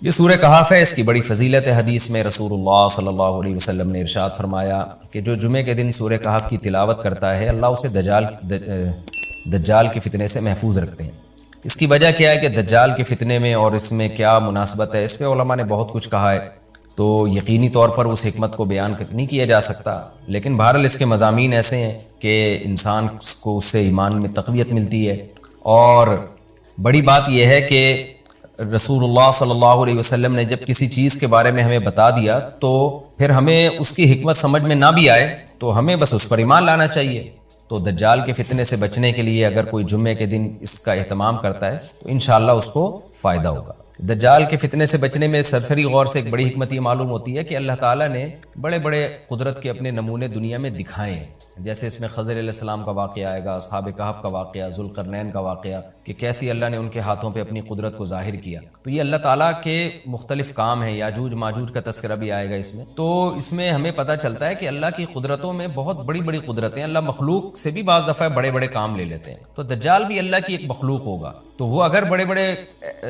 یہ سورہ کہف ہے، اس کی بڑی فضیلت ہے۔ حدیث میں رسول اللہ صلی اللہ علیہ وسلم نے ارشاد فرمایا کہ جو جمعے کے دن سورہ کہف کی تلاوت کرتا ہے اللہ اسے دجال کے فتنے سے محفوظ رکھتے ہیں۔ اس کی وجہ کیا ہے کہ دجال کے فتنے میں اور اس میں کیا مناسبت ہے، اس پہ علماء نے بہت کچھ کہا ہے، تو یقینی طور پر اس حکمت کو بیان نہیں کیا جا سکتا، لیکن بہرحال اس کے مضامین ایسے ہیں کہ انسان کو اس سے ایمان میں تقویت ملتی ہے۔ اور بڑی بات یہ ہے کہ رسول اللہ صلی اللہ علیہ وسلم نے جب کسی چیز کے بارے میں ہمیں بتا دیا تو پھر ہمیں اس کی حکمت سمجھ میں نہ بھی آئے تو ہمیں بس اس پر ایمان لانا چاہیے۔ تو دجال کے فتنے سے بچنے کے لیے اگر کوئی جمعے کے دن اس کا اہتمام کرتا ہے تو انشاءاللہ اس کو فائدہ ہوگا۔ دجال کے فتنے سے بچنے میں سرسری غور سے ایک بڑی حکمت یہ معلوم ہوتی ہے کہ اللہ تعالیٰ نے بڑے بڑے قدرت کے اپنے نمونے دنیا میں دکھائے ہیں، جیسے اس میں خضر علیہ السلام کا واقعہ آئے گا، اصحاب کہف کا واقعہ، ذوالقرنین کا واقعہ، کہ کیسی اللہ نے ان کے ہاتھوں پہ اپنی قدرت کو ظاہر کیا۔ تو یہ اللہ تعالیٰ کے مختلف کام ہیں، یاجوج ماجوج کا تذکرہ بھی آئے گا اس میں۔ تو اس میں ہمیں پتہ چلتا ہے کہ اللہ کی قدرتوں میں بہت بڑی بڑی قدرتیں، اللہ مخلوق سے بھی بعض دفعہ بڑے بڑے کام لے لیتے ہیں۔ تو دجال بھی اللہ کی ایک مخلوق ہوگا، تو وہ اگر بڑے بڑے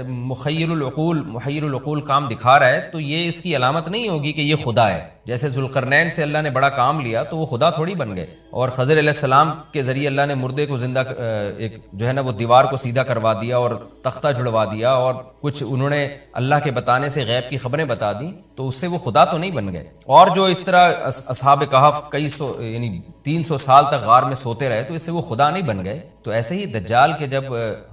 محیر العقول کام دکھا رہا ہے تو یہ اس کی علامت نہیں ہوگی کہ یہ خدا ہے۔ جیسے ذوالقرنین سے اللہ نے بڑا کام لیا تو وہ خدا تھوڑی بن گئے، اور خضر علیہ السلام کے ذریعے اللہ نے مردے کو زندہ ایک جو ہے نا وہ دیوار کو سیدھا کروا دیا اور تختہ جڑوا دیا، اور کچھ انہوں نے اللہ کے بتانے سے غیب کی خبریں بتا دیں، تو اس سے وہ خدا تو نہیں بن گئے۔ اور جو اس طرح اصحاب کہف کئی سو یعنی 300 سال تک غار میں سوتے رہے تو اس سے وہ خدا نہیں بن گئے۔ تو ایسے ہی دجال کے جب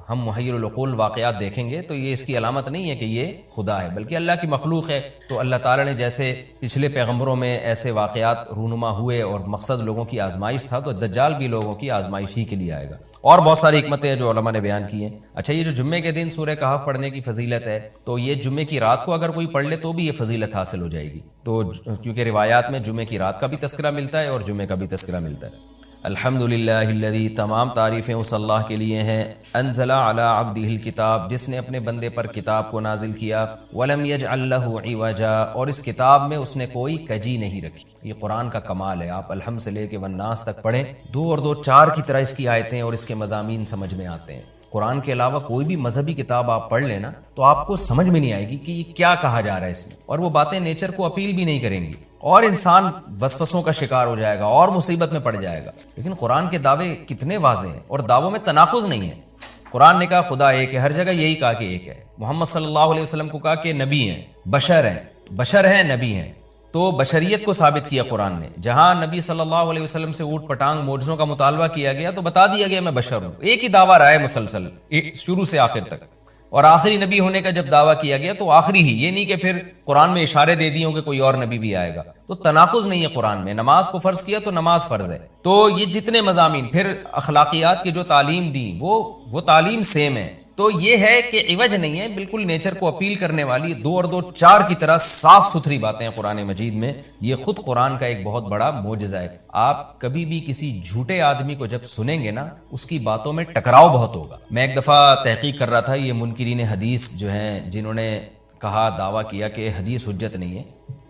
ہم محیر العقول واقعات دیکھیں گے تو یہ اس کی علامت نہیں ہے کہ یہ خدا ہے، بلکہ اللہ کی مخلوق ہے۔ تو اللہ تعالیٰ نے جیسے پچھلے پیغمبروں میں ایسے واقعات رونما ہوئے اور مقصد لوگوں کی آزمائش تھا، تو دجال بھی لوگوں کی آزمائش ہی کے لیے آئے گا۔ اور بہت ساری حکمتیں جو علماء نے بیان کی ہیں۔ اچھا، یہ جو جمعے کے دن سورہ کہف پڑھنے کی فضیلت ہے، تو یہ جمعے کی رات کو اگر کوئی پڑھ لے تو بھی یہ فضیلت حاصل ہو جائے گی، تو کیونکہ روایات میں جمعے کی رات کا بھی تذکرہ ملتا ہے اور جمعے کا بھی تذکرہ ملتا ہے۔ الحمدللہ الذی، تمام تعریفیں اس اللہ کے لیے ہیں، انزل علی عبدہ الکتاب، جس نے اپنے بندے پر کتاب کو نازل کیا، ولم یجعل لہ عوجا، اور اس کتاب میں اس نے کوئی کجی نہیں رکھی۔ یہ قرآن کا کمال ہے، آپ الحمد سے لے کے والناس تک پڑھیں، 2 اور 2 4 کی طرح اس کی آیتیں اور اس کے مضامین سمجھ میں آتے ہیں۔ قرآن کے علاوہ کوئی بھی مذہبی کتاب آپ پڑھ لینا تو آپ کو سمجھ میں نہیں آئے گی کہ یہ کیا کہا جا رہا ہے اس میں، اور وہ باتیں نیچر کو اپیل بھی نہیں کریں گی، اور انسان وسوسوں کا شکار ہو جائے گا اور مصیبت میں پڑ جائے گا۔ لیکن قرآن کے دعوے کتنے واضح ہیں، اور دعووں میں تناقض نہیں ہے۔ قرآن نے کہا خدا ایک ہے، ہر جگہ یہی کہا کہ ایک ہے۔ محمد صلی اللہ علیہ وسلم کو کہا کہ نبی ہیں، بشر ہیں نبی ہیں، تو بشریت کو ثابت کیا قرآن نے۔ جہاں نبی صلی اللہ علیہ وسلم سے اوٹ پٹانگ معجزوں کا مطالبہ کیا گیا تو بتا دیا گیا میں بشر ہوں۔ ایک ہی دعویٰ رہا ہے مسلسل شروع سے آخر تک، اور آخری نبی ہونے کا جب دعویٰ کیا گیا تو آخری ہی، یہ نہیں کہ پھر قرآن میں اشارے دے دیے ہوں کہ کوئی اور نبی بھی آئے گا۔ تو تناقض نہیں ہے قرآن میں، نماز کو فرض کیا تو نماز فرض ہے۔ تو یہ جتنے مضامین، پھر اخلاقیات کی جو تعلیم دی وہ تعلیم سیم ہے۔ تو یہ ہے کہ عوج نہیں ہے، بالکل نیچر کو اپیل کرنے والی 2 اور 2 4 کی طرح صاف ستھری باتیں ہیں قرآن مجید میں۔ یہ خود قرآن کا ایک بہت بڑا معجزہ ہے۔ آپ کبھی بھی کسی جھوٹے آدمی کو جب سنیں گے نا، اس کی باتوں میں ٹکراؤ بہت ہوگا۔ میں ایک دفعہ تحقیق کر رہا تھا، یہ منکرین حدیث جو ہیں جنہوں نے کہا، دعویٰ کیا کہ حدیث حجت نہیں ہے،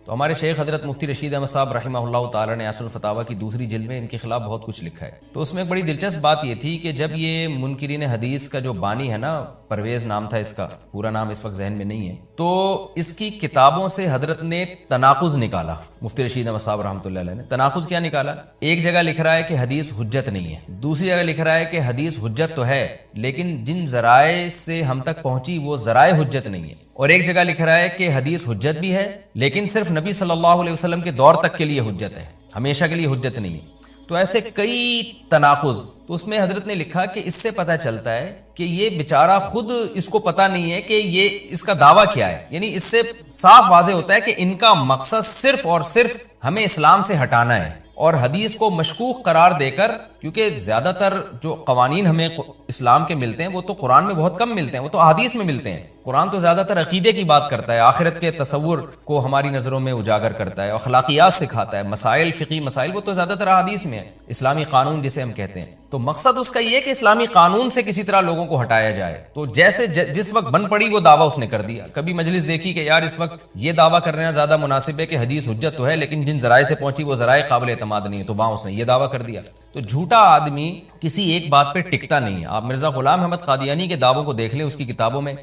تو ہمارے شیخ حضرت مفتی رشید احمد صاحب رحمہ اللہ تعالیٰ نے اصل الفتاویٰ کی 2 جلد میں ان کے خلاف بہت کچھ لکھا ہے۔ تو اس میں ایک بڑی دلچسپ بات یہ تھی کہ جب یہ منکرین حدیث کا جو بانی ہے نا، پرویز نام تھا اس کا، پورا نام اس وقت ذہن میں نہیں ہے، تو اس کی کتابوں سے حضرت نے تناقض نکالا۔ مفتی رشید احمد صاحب رحمۃ اللہ علیہ نے تناقض کیا نکالا؟ ایک جگہ لکھ رہا ہے کہ حدیث حجت نہیں ہے، دوسری جگہ لکھ رہا ہے کہ حدیث حجت تو ہے لیکن جن ذرائع سے ہم تک پہنچی وہ ذرائع حجت نہیں ہے، اور ایک جگہ لکھ رہا ہے کہ حدیث حجت بھی ہے لیکن صرف نبی صلی اللہ علیہ وسلم کے دور تک کے لیے حجت ہے، ہمیشہ کے لیے حجت نہیں ہے۔ تو ایسے کئی تناقض، تو اس میں حضرت نے لکھا کہ اس سے پتہ چلتا ہے کہ یہ بیچارہ خود اس کو پتہ نہیں ہے کہ یہ اس کا دعویٰ کیا ہے۔ یعنی اس سے صاف واضح ہوتا ہے کہ ان کا مقصد صرف اور صرف ہمیں اسلام سے ہٹانا ہے، اور حدیث کو مشکوک قرار دے کر، کیونکہ زیادہ تر جو قوانین ہمیں اسلام کے ملتے ہیں وہ تو قرآن میں بہت کم ملتے ہیں، وہ تو احادیث میں ملتے ہیں۔ قرآن تو زیادہ تر عقیدے کی بات کرتا ہے، آخرت کے تصور کو ہماری نظروں میں اجاگر کرتا ہے، اخلاقیات سکھاتا ہے، مسائل، فقہی مسائل، وہ تو زیادہ تر احادیث میں ہے، اسلامی قانون جسے ہم کہتے ہیں۔ تو مقصد اس کا یہ ہے کہ اسلامی قانون سے کسی طرح لوگوں کو ہٹایا جائے۔ تو جیسے جس وقت بن پڑی وہ دعویٰ اس نے کر دیا۔ کبھی مجلس دیکھی کہ یار اس وقت یہ دعویٰ کرنا زیادہ مناسب ہے کہ حدیث حجت تو ہے لیکن جن ذرائع سے پہنچی وہ ذرائع قابل اعتماد نہیں ہے، تو وہاں اس نے یہ دعویٰ کر دیا۔ تو جھوٹا آدمی کسی ایک بات پہ ٹکتا نہیں ہے۔ آپ مرزا غلام احمد قادیانی کے دعووں کو دیکھ لیں، اس کی کتابوں میں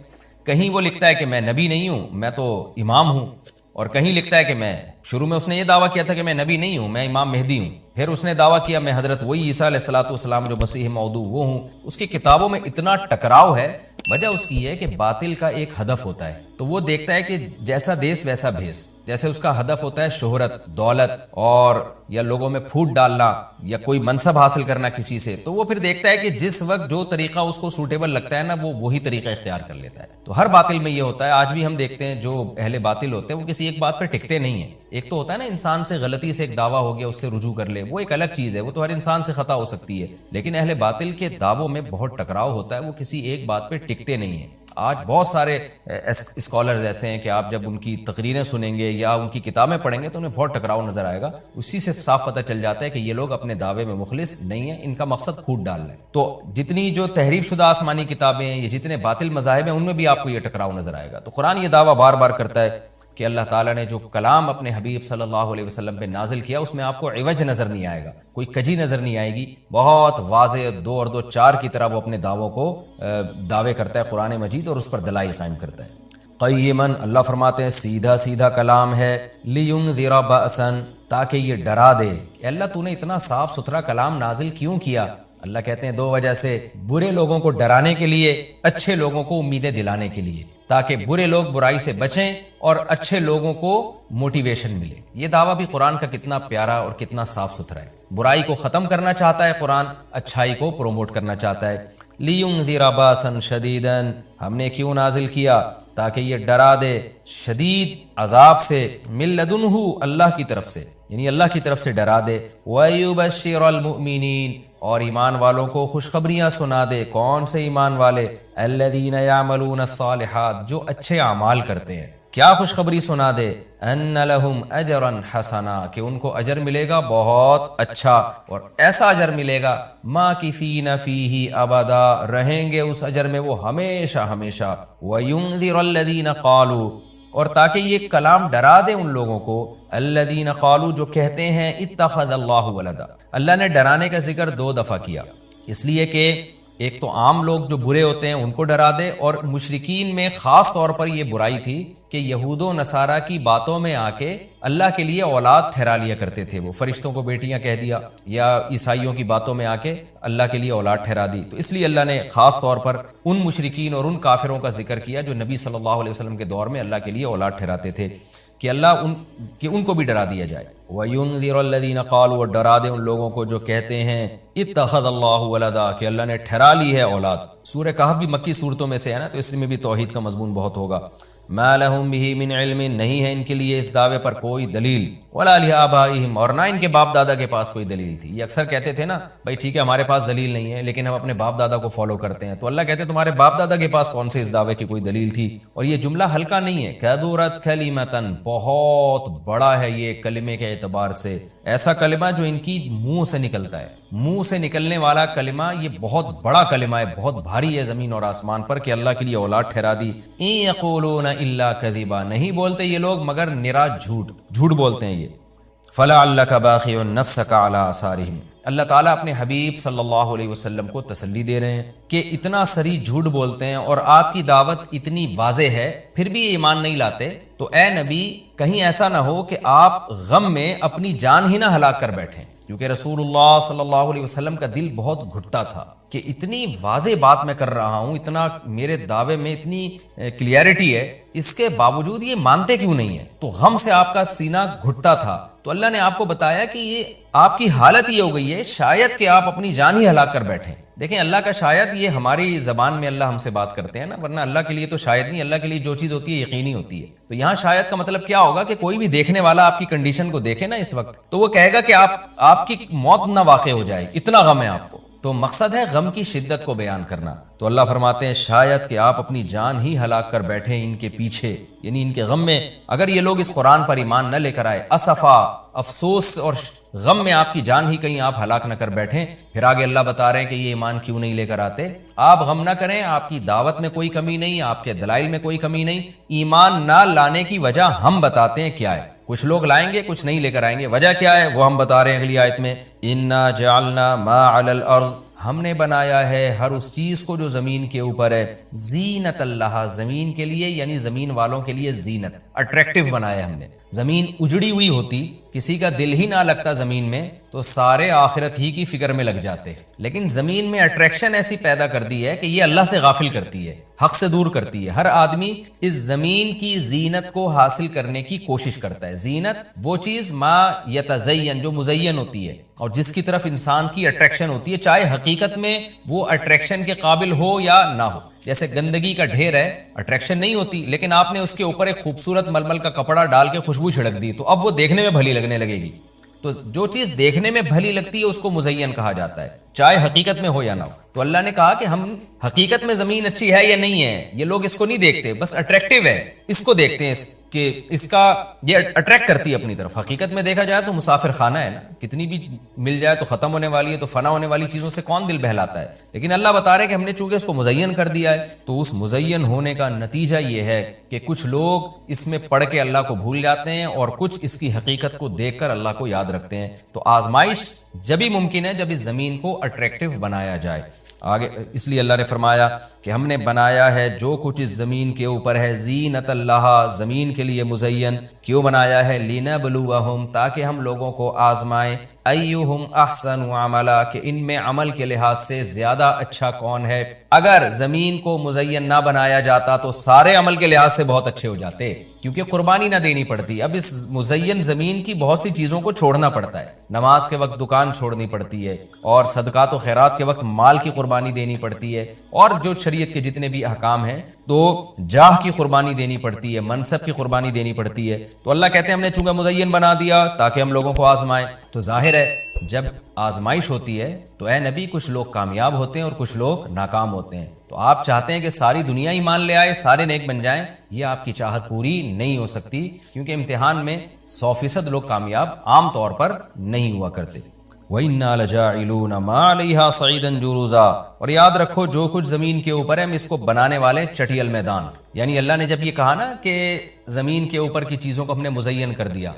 کہیں وہ لکھتا ہے کہ میں نبی نہیں ہوں، میں تو امام ہوں، اور کہیں لکھتا ہے کہ میں شروع میں اس نے یہ دعویٰ کیا تھا کہ میں نبی نہیں ہوں، میں امام مہدی ہوں، پھر اس نے دعویٰ کیا میں حضرت وہی عیسیٰ علیہ الصلوۃ والسلام جو مسیح موعود وہ ہوں۔ اس کی کتابوں میں اتنا ٹکراؤ ہے، وجہ اس کی ہے کہ باطل کا ایک ہدف ہوتا ہے، تو وہ دیکھتا ہے کہ جیسا دیس ویسا بھیس، جیسے اس کا ہدف ہوتا ہے شہرت، دولت، اور یا لوگوں میں پھوٹ ڈالنا یا کوئی منصب حاصل کرنا کسی سے، تو وہ پھر دیکھتا ہے کہ جس وقت جو طریقہ اس کو سوٹیبل لگتا ہے نا، وہ وہی طریقہ اختیار کر لیتا ہے۔ تو ہر باطل میں یہ ہوتا ہے، آج بھی ہم دیکھتے ہیں جو اہل باطل ہوتے ہیں وہ کسی ایک بات پر ٹکتے نہیں ہیں۔ ایک تو ہوتا ہے نا انسان سے غلطی سے ایک دعویٰ ہو گیا اس سے رجوع کر لے، وہ ایک الگ چیز ہے، وہ تو ہر انسان سے خطا ہو سکتی ہے، لیکن اہل باطل کے دعووں میں بہت ٹکراؤ ہوتا ہے، وہ کسی ایک بات پہ ٹکتے نہیں ہیں۔ آج بہت سارے اسکالرز ایسے ہیں کہ آپ جب ان کی تقریریں سنیں گے یا ان کی کتابیں پڑھیں گے تو انہیں بہت ٹکراؤ نظر آئے گا، اسی سے صاف پتہ چل جاتا ہے کہ یہ لوگ اپنے دعوے میں مخلص نہیں ہیں، ان کا مقصد پھوٹ ڈالنا ہے۔ تو جتنی جو تحریف شدہ آسمانی کتابیں ہیں، یہ جتنے باطل مذاہب ہیں، ان میں بھی آپ کو یہ ٹکراؤ نظر آئے گا۔ تو قرآن یہ دعویٰ بار بار کرتا ہے کہ اللہ تعالیٰ نے جو کلام اپنے حبیب صلی اللہ علیہ وسلم پہ نازل کیا اس میں آپ کو عوج نظر نہیں آئے گا، کوئی کجی نظر نہیں آئے گی، بہت واضح 2 اور 2 4 کی طرح وہ اپنے دعووں کو دعوے کرتا ہے قرآن مجید، اور اس پر دلائل قائم کرتا ہے۔ قیماً، اللہ فرماتے ہیں سیدھا سیدھا کلام ہے، لینذر بأسا، تاکہ یہ ڈرا دے۔ کہ اللہ تو نے اتنا صاف ستھرا کلام نازل کیوں کیا؟ اللہ کہتے ہیں 2 وجہ سے، برے لوگوں کو ڈرانے کے لیے، اچھے لوگوں کو امیدیں دلانے کے لیے، تاکہ برے لوگ برائی سے بچیں اور اچھے لوگوں کو موٹیویشن ملے۔ یہ دعویٰ بھی قرآن کا کتنا پیارا اور کتنا صاف ستھرا ہے۔ برائی کو ختم کرنا چاہتا ہے قرآن، اچھائی کو پروموٹ کرنا چاہتا ہے۔ لِيُنذِرَ بَأْسًا شَدِيدًا، ہم نے کیوں نازل کیا؟ تاکہ یہ ڈرا دے شدید عذاب سے، مِن لَدُنْہُ، اللہ کی طرف سے، یعنی اللہ کی طرف سے ڈرا دے، وَيُبَشِّرَ الْمُؤْمِنِينَ، اور ایمان والوں کو خوشخبریاں سنا دے۔ کون سے ایمان والے؟ الذین یعملون الصالحات، جو اچھے اعمال کرتے ہیں۔ کیا خوشخبری سنا دے؟ ان لہم اجرا حسنا، کہ ان کو اجر ملے گا بہت اچھا، اور ایسا اجر ملے گا ماکثین فیہ ابدا، رہیں گے اس اجر میں وہ ہمیشہ ہمیشہ۔ وینذر الذین قالوا، اور تاکہ یہ کلام ڈرا دے ان لوگوں کو، الذین قالوا، جو کہتے ہیں اتخذ اللہ ولدا۔ اللہ نے ڈرانے کا ذکر 2 دفعہ کیا، اس لیے کہ ایک تو عام لوگ جو برے ہوتے ہیں ان کو ڈرا دے، اور مشرکین میں خاص طور پر یہ برائی تھی کہ یہود و نصارہ کی باتوں میں آ کے اللہ کے لیے اولاد ٹھہرا لیا کرتے تھے، وہ فرشتوں کو بیٹیاں کہہ دیا، یا عیسائیوں کی باتوں میں آ کے اللہ کے لیے اولاد ٹھہرا دی۔ تو اس لیے اللہ نے خاص طور پر ان مشرکین اور ان کافروں کا ذکر کیا جو نبی صلی اللہ علیہ وسلم کے دور میں اللہ کے لیے اولاد ٹھہراتے تھے، کہ اللہ ان کو بھی ڈرا دیا جائے۔ وَيُنذِرَ الَّذِينَ قَالُوا، اور ڈرا دے ان لوگوں کو جو کہتے ہیں اتخذ اللہ ولدا، کہ اللہ نے ٹھہرا لی ہے اولاد۔ سورہ کہف بھی مکی صورتوں میں سے ہے نا، تو اس میں بھی توحید کا مضمون بہت ہوگا۔ ما لہم بہ من علم، نہیں ہے ان کے لیے اس دعوے پر کوئی دلیل، ولا لآبائہم، اور نہ ان کے باپ دادا کے پاس کوئی دلیل تھی۔ یہ اکثر کہتے تھے نا بھائی ٹھیک ہے ہمارے پاس دلیل نہیں ہے لیکن ہم اپنے باپ دادا کو فالو کرتے ہیں، تو اللہ کہتے ہیں تمہارے باپ دادا کے پاس کون سے اس دعوے کی کوئی دلیل تھی؟ اور یہ جملہ ہلکا نہیں ہے، کبرت کلمۃ، بہت بڑا ہے یہ کلمے کے اعتبار سے، ایسا کلمہ جو ان کی منہ سے نکلتا ہے، منہ سے نکلنے والا کلمہ یہ بہت بڑا کلمہ ہے، بہت بھاری ہے زمین اور آسمان پر، کہ اللہ کے لیے اولاد ٹھہرا دی۔ ان یقولون الا کذبا، نہیں بولتے یہ لوگ مگر نرا جھوٹ بولتے ہیں یہ۔ فلعلک باخع نفسک علی آثارہم، اللہ تعالیٰ اپنے حبیب صلی اللہ علیہ وسلم کو تسلی دے رہے ہیں کہ اتنا سری جھوٹ بولتے ہیں اور آپ کی دعوت اتنی واضح ہے پھر بھی ایمان نہیں لاتے، تو اے نبی کہیں ایسا نہ ہو کہ آپ غم میں اپنی جان ہی نہ ہلاک کر بیٹھیں، کیونکہ رسول اللہ صلی اللہ علیہ وسلم کا دل بہت گھٹتا تھا کہ اتنی واضح بات میں کر رہا ہوں، اتنا میرے دعوے میں اتنی کلیئرٹی ہے، اس کے باوجود یہ مانتے کیوں نہیں ہیں؟ تو غم سے آپ کا سینہ گھٹتا تھا، تو اللہ نے آپ کو بتایا کہ یہ آپ کی حالت یہ ہو گئی ہے شاید کہ آپ اپنی جان ہی ہلاک کر بیٹھیں۔ دیکھیں اللہ کا شاید یہ ہماری زبان میں اللہ ہم سے بات کرتے ہیں نا، ورنہ اللہ کے لیے تو شاید نہیں، اللہ کے لیے جو چیز ہوتی ہے یقینی ہوتی ہے۔ تو یہاں شاید کا مطلب کیا ہوگا کہ کوئی بھی دیکھنے والا آپ کی کنڈیشن کو دیکھے نا اس وقت، تو وہ کہے گا کہ آپ کی موت نہ واقع ہو جائے، اتنا غم ہے آپ کو۔ تو مقصد ہے غم کی شدت کو بیان کرنا۔ تو اللہ فرماتے ہیں شاید کہ آپ اپنی جان ہی ہلاک کر بیٹھیں ان کے پیچھے، یعنی ان کے غم میں، اگر یہ لوگ اس قرآن پر ایمان نہ لے کر آئے، اسفا، افسوس اور غم میں آپ کی جان ہی کہیں آپ ہلاک نہ کر بیٹھیں۔ پھر آگے اللہ بتا رہے ہیں کہ یہ ایمان کیوں نہیں لے کر آتے۔ آپ غم نہ کریں، آپ کی دعوت میں کوئی کمی نہیں، آپ کے دلائل میں کوئی کمی نہیں، ایمان نہ لانے کی وجہ ہم بتاتے ہیں کیا ہے۔ کچھ لوگ لائیں گے کچھ نہیں لے کر آئیں گے، وجہ کیا ہے وہ ہم بتا رہے ہیں اگلی آیت میں، انا جعلنا ما علی الارض، ہم نے بنایا ہے ہر اس چیز کو جو زمین کے اوپر ہے، زینت اللہ، زمین کے لیے، یعنی زمین والوں کے لیے زینت، اٹریکٹیو بنایا ہم نے۔ زمین اجڑی ہوئی ہوتی، کسی کا دل ہی نہ لگتا زمین میں، تو سارے آخرت ہی کی فکر میں لگ جاتے، لیکن زمین میں اٹریکشن ایسی پیدا کر دی ہے کہ یہ اللہ سے غافل کرتی ہے، حق سے دور کرتی ہے۔ ہر آدمی اس زمین کی زینت کو حاصل کرنے کی کوشش کرتا ہے۔ زینت وہ چیز ما یتزین، جو مزین ہوتی ہے اور جس کی طرف انسان کی اٹریکشن ہوتی ہے، چاہے حقیقت میں وہ اٹریکشن کے قابل ہو یا نہ ہو۔ جیسے گندگی کا ڈھیر ہے، اٹریکشن نہیں ہوتی، لیکن آپ نے اس کے اوپر ایک خوبصورت ململ کا کپڑا ڈال کے خوشبو چھڑک دی تو اب وہ دیکھنے میں بھلی لگنے لگے گی۔ تو جو چیز دیکھنے میں بھلی لگتی ہے اس کو مزین کہا جاتا ہے، چاہے حقیقت میں ہو یا نہ ہو۔ تو اللہ نے کہا کہ ہم حقیقت میں زمین اچھی ہے یا نہیں ہے، یہ لوگ اس کو نہیں دیکھتے، بس اٹریکٹیو ہے اس کو دیکھتے ہیں کہ اس کا یہ اٹریکٹ کرتی ہے اپنی طرف۔ حقیقت میں دیکھا جائے تو مسافر خانہ ہے نا، کتنی بھی مل جائے تو ختم ہونے والی ہے، تو فنا ہونے والی چیزوں سے کون دل بہلاتا ہے، لیکن اللہ بتا رہے کہ ہم نے چونکہ اس کو مزین کر دیا ہے، تو اس مزین ہونے کا نتیجہ یہ ہے کہ کچھ لوگ اس میں پڑھ کے اللہ کو بھول جاتے ہیں اور کچھ اس کی حقیقت کو دیکھ کر اللہ کو یاد رکھتے ہیں۔ تو آزمائش جبھی ممکن ہے جب اس زمین کو اٹریکٹیو بنایا جائے۔ آگے اس لیے اللہ نے فرمایا کہ ہم نے بنایا ہے جو کچھ اس زمین کے اوپر ہے، زینت اللہ، زمین کے لیے مزین۔ کیوں بنایا ہے؟ لنبلوہم، تاکہ ہم لوگوں کو آزمائیں، ایہم احسن عملا، کہ ان میں عمل کے لحاظ سے زیادہ اچھا کون ہے۔ اگر زمین کو مزین نہ بنایا جاتا تو سارے عمل کے لحاظ سے بہت اچھے ہو جاتے، کیونکہ قربانی نہ دینی پڑتی۔ اب اس مزین زمین کی بہت سی چیزوں کو چھوڑنا پڑتا ہے، نماز کے وقت دکان چھوڑنی پڑتی ہے، اور صدقات و خیرات کے وقت مال کی قربانی دینی پڑتی ہے، اور جو شریعت کے جتنے بھی احکام ہیں تو جاہ کی قربانی دینی پڑتی ہے، منصب کی قربانی دینی پڑتی ہے۔ تو اللہ کہتے ہیں ہم نے چونکہ مزین بنا دیا تاکہ ہم لوگوں کو آزمائیں۔ تو ظاہر ہے جب آزمائش ہوتی ہے تو اے نبی کچھ لوگ کامیاب ہوتے ہیں اور کچھ لوگ ناکام ہوتے ہیں۔ تو آپ چاہتے ہیں کہ ساری دنیا ایمان لے آئے، سارے نیک بن جائیں، یہ آپ کی چاہت پوری نہیں ہو سکتی، کیونکہ امتحان میں 100% لوگ کامیاب عام طور پر نہیں ہوا کرتے۔ وَإِنَّا لَجَاعِلُونَ مَا عَلَيْهَا صَعِيدًا جُرُزًا، اور یاد رکھو جو کچھ زمین کے اوپر ہے ہم اس کو بنانے والے چٹیل میدان۔ یعنی اللہ نے جب یہ کہا نا کہ زمین کے اوپر کی چیزوں کو ہم نے مزین کر دیا،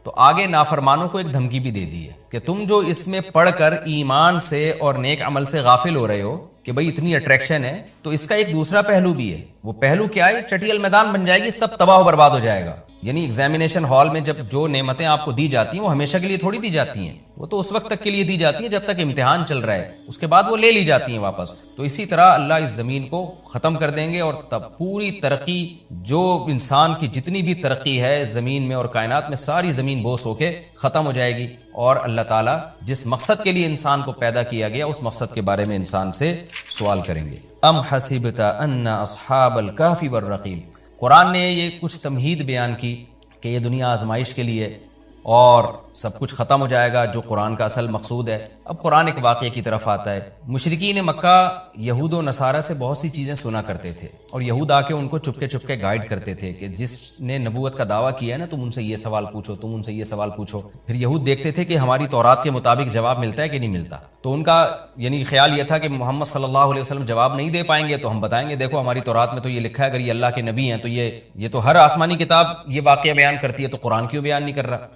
تو آگے نافرمانوں کو ایک دھمکی بھی دے دی ہے کہ تم جو اس میں پڑھ کر ایمان سے اور نیک عمل سے غافل ہو رہے ہو کہ بھئی اتنی اٹریکشن ہے، تو اس کا ایک دوسرا پہلو بھی ہے۔ وہ پہلو کیا ہے؟ چٹیل میدان بن جائے گی، سب تباہ و برباد ہو جائے گا۔ یعنی ایگزامینیشن ہال میں جب جو نعمتیں آپ کو دی جاتی ہیں وہ ہمیشہ کے لیے تھوڑی دی جاتی ہیں، وہ تو اس وقت تک کے لیے دی جاتی ہیں جب تک امتحان چل رہا ہے، اس کے بعد وہ لے لی جاتی ہیں واپس۔ تو اسی طرح اللہ اس زمین کو ختم کر دیں گے، اور تب پوری ترقی، جو انسان کی جتنی بھی ترقی ہے زمین میں اور کائنات میں، ساری زمین بوس ہو کے ختم ہو جائے گی، اور اللہ تعالیٰ جس مقصد کے لیے انسان کو پیدا کیا گیا اس مقصد کے بارے میں انسان سے سوال کریں گے۔ ام حسبت ان اصحاب الکہف والرقیم، قرآن نے یہ کچھ تمہید بیان کی کہ یہ دنیا آزمائش کے لیے اور سب کچھ ختم ہو جائے گا، جو قرآن کا اصل مقصود ہے۔ اب قرآن ایک واقعے کی طرف آتا ہے۔ مشرکین مکہ یہود و نصارہ سے بہت سی چیزیں سنا کرتے تھے، اور یہود آ کے ان کو چپکے چپکے گائیڈ کرتے تھے کہ جس نے نبوت کا دعویٰ کیا ہے نا، تم ان سے یہ سوال پوچھو، تم ان سے یہ سوال پوچھو۔ پھر یہود دیکھتے تھے کہ ہماری تورات کے مطابق جواب ملتا ہے کہ نہیں ملتا، تو ان کا یعنی خیال یہ تھا کہ محمد صلی اللہ علیہ وسلم جواب نہیں دے پائیں گے تو ہم بتائیں گے دیکھو ہماری تورات میں تو یہ لکھا ہے، اگر یہ اللہ کے نبی ہیں تو یہ تو ہر آسمانی کتاب یہ واقعہ بیان کرتی ہے، تو قرآن کیوں بیان نہیں کر رہا؟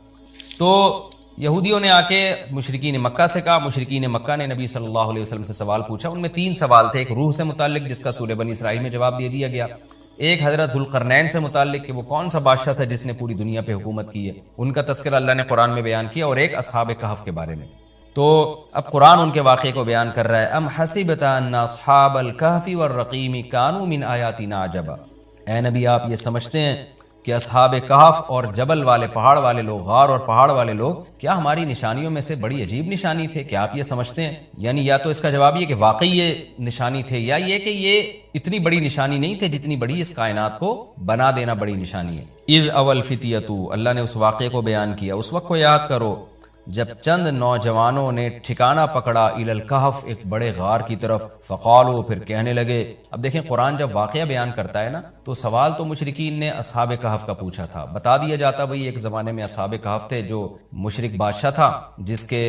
تو یہودیوں نے آ کے مشرکین مکہ سے کہا، مشرکین مکہ نے نبی صلی اللہ علیہ وسلم سے سوال پوچھا۔ ان میں 3 سوال تھے، ایک روح سے متعلق جس کا سورہ بنی اسرائیل میں جواب دے دیا گیا، ایک حضرت ذوالقرنین سے متعلق کہ وہ کون سا بادشاہ تھا جس نے پوری دنیا پہ حکومت کی ہے، ان کا تذکرہ اللہ نے قرآن میں بیان کیا، اور ایک اصحاب کہف کے بارے میں۔ تو اب قرآن ان کے واقعے کو بیان کر رہا ہے۔ ام حسبت ان اصحاب الکہف والرقیم کانوا من آیاتنا عجبا، اے نبی آپ یہ سمجھتے ہیں کہ اصحاب کہف اور جبل والے، پہاڑ والے لوگ، غار اور پہاڑ والے لوگ کیا ہماری نشانیوں میں سے بڑی عجیب نشانی تھے؟ کیا آپ یہ سمجھتے ہیں؟ یعنی یا تو اس کا جواب یہ کہ واقعی یہ نشانی تھے، یا یہ کہ یہ اتنی بڑی نشانی نہیں تھے جتنی بڑی اس کائنات کو بنا دینا بڑی نشانی ہے۔ اذ اول فتیتو، اللہ نے اس واقعے کو بیان کیا، اس وقت کو یاد کرو جب چند نوجوانوں نے ٹھکانہ پکڑا الی الکہف، ایک بڑے غار کی طرف، فقالو، پھر کہنے لگے۔ اب دیکھیں قرآن جب واقعہ بیان کرتا ہے نا تو سوال تو مشرکین نے اصحاب کہف کا پوچھا تھا، بتا دیا جاتا بھئی ایک زمانے میں اصحاب کہف تھے جو مشرک بادشاہ تھا جس کے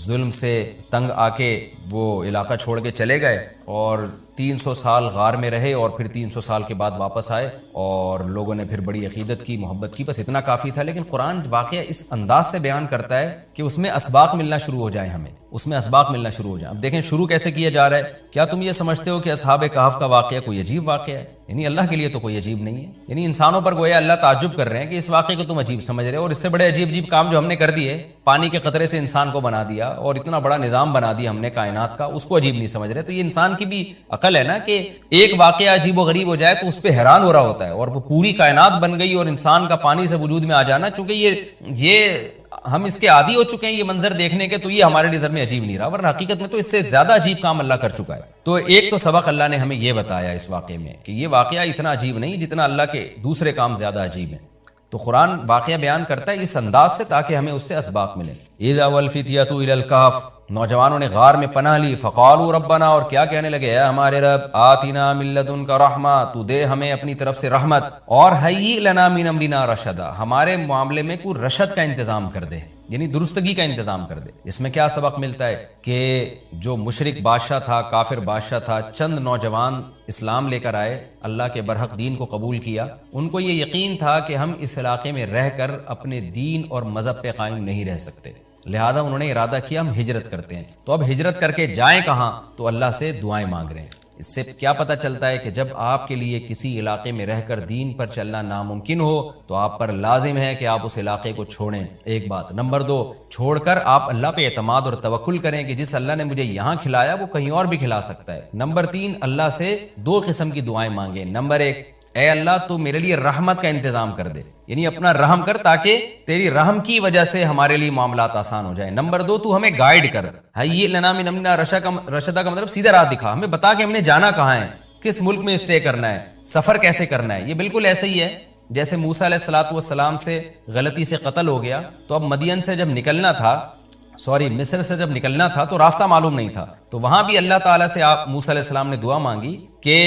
ظلم سے تنگ آ کے وہ علاقہ چھوڑ کے چلے گئے، اور 300 سال غار میں رہے، اور پھر 300 سال کے بعد واپس آئے، اور لوگوں نے پھر بڑی عقیدت کی، محبت کی، بس اتنا کافی تھا۔ لیکن قرآن واقعہ اس انداز سے بیان کرتا ہے کہ اس میں اسباق ملنا شروع ہو جائیں ہمیں اس میں اسباق ملنا شروع ہو جائیں. اب دیکھیں شروع کیسے کیا جا رہا ہے. کیا تم یہ سمجھتے ہو کہ اصحاب کہف کا واقعہ کوئی عجیب واقعہ ہے؟ یعنی اللہ کے لیے تو کوئی عجیب نہیں ہے. یعنی انسانوں پر گویا اللہ تعجب کر رہے ہیں کہ اس واقعے کو تم عجیب سمجھ رہے ہو, اور اس سے بڑے عجیب عجیب کام جو ہم نے کر دیے, پانی کے قطرے سے انسان کو بنا دیا اور اتنا بڑا نظام بنا دیا ہم نے کائنات کا, اس کو عجیب نہیں سمجھ رہے. تو یہ انسان کی بھی عقل ہے نا کہ ایک واقعہ عجیب و غریب ہو جائے تو اس پہ حیران ہو رہا ہوتا ہے, اور وہ پوری کائنات بن گئی اور انسان کا پانی سے وجود میں آ جانا, چونکہ یہ ہم اس کے عادی ہو چکے ہیں یہ منظر دیکھنے کے, تو یہ ہمارے نظر میں عجیب نہیں رہا, ورنہ حقیقت میں تو اس سے زیادہ عجیب کام اللہ کر چکا ہے. تو ایک تو سبق اللہ نے ہمیں یہ بتایا اس واقعے میں کہ یہ واقعہ اتنا عجیب نہیں جتنا اللہ کے دوسرے کام زیادہ عجیب ہیں. تو قرآن واقعہ بیان کرتا ہے اس انداز سے تاکہ ہمیں اس سے اسباق ملیں. اذا والفتیۃ الی الکہف, نوجوانوں نے غار میں پناہ لی. فقالوا ربنا, اور کیا کہنے لگے, اے ہمارے رب, آتنا من لدنک رحمہ, تو دے ہمیں اپنی طرف سے رحمت, اور ہیئ لنا من امرنا رشدا, ہمارے معاملے میں کوئی رشد کا انتظام کر دے, یعنی درستگی کا انتظام کر دے. اس میں کیا سبق ملتا ہے کہ جو مشرک بادشاہ تھا, کافر بادشاہ تھا, چند نوجوان اسلام لے کر آئے, اللہ کے برحق دین کو قبول کیا. ان کو یہ یقین تھا کہ ہم اس علاقے میں رہ کر اپنے دین اور مذہب پہ قائم نہیں رہ سکتے, لہذا انہوں نے ارادہ کیا ہم ہجرت کرتے ہیں. تو اب ہجرت کر کے جائیں کہاں؟ تو اللہ سے دعائیں مانگ رہے ہیں. اس سے کیا پتہ چلتا ہے کہ جب آپ کے لیے کسی علاقے میں رہ کر دین پر چلنا ناممکن ہو تو آپ پر لازم ہے کہ آپ اس علاقے کو چھوڑیں, ایک بات. نمبر 2, چھوڑ کر آپ اللہ پہ اعتماد اور توکل کریں کہ جس اللہ نے مجھے یہاں کھلایا وہ کہیں اور بھی کھلا سکتا ہے. نمبر 3, اللہ سے 2 قسم کی دعائیں مانگیں. نمبر 1, اے اللہ تو میرے لیے رحمت کا انتظام کر دے, یعنی اپنا رحم کر تاکہ تیری رحم کی وجہ سے ہمارے لیے معاملات آسان ہو جائیں. نمبر 2, تو ہمیں گائیڈ کر, ہیئ لنا من امرنا رشدا کا مطلب سیدھا راہ دکھا, ہمیں بتا کہ ہم نے جانا کہاں ہے, کس ملک میں اسٹے کرنا ہے, سفر کیسے کرنا ہے. یہ بالکل ایسے ہی ہے جیسے موسیٰ علیہ الصلوۃ والسلام سے غلطی سے قتل ہو گیا, تو اب مدین سے جب نکلنا تھا, مصر سے جب نکلنا تھا تو راستہ معلوم نہیں تھا, تو وہاں بھی اللہ تعالیٰ سے آپ موسیٰ علیہ السلام نے دعا مانگی کہ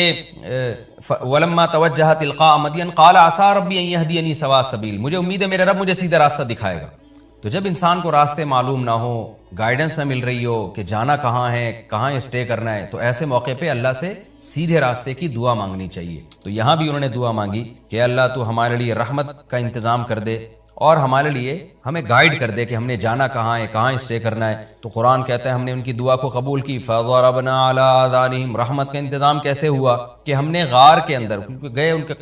ولما توجہ تلقاء مدین قال عسى ربی ان یہدینی سواء السبیل, مجھے امید ہے میرا رب مجھے سیدھا راستہ دکھائے گا. تو جب انسان کو راستے معلوم نہ ہو, گائیڈنس نہ مل رہی ہو کہ جانا کہاں ہے, کہاں اسٹے کرنا ہے, تو ایسے موقع پہ اللہ سے سیدھے راستے کی دعا مانگنی چاہیے. تو یہاں بھی انہوں نے دعا مانگی کہ اللہ تو ہمارے لیے رحمت کا انتظام کر دے اور ہمارے لیے ہمیں گائیڈ کر دے کہ ہم نے جانا کہاں ہے, کہاں اسٹے کرنا ہے. تو قرآن کہتا ہے ہم نے ان کی دعا کو قبول کی. فضربنا علی آذانہم, رحمت کا انتظام کیسے ہوا کہ ہم نے غار کے اندر گئے, ان کے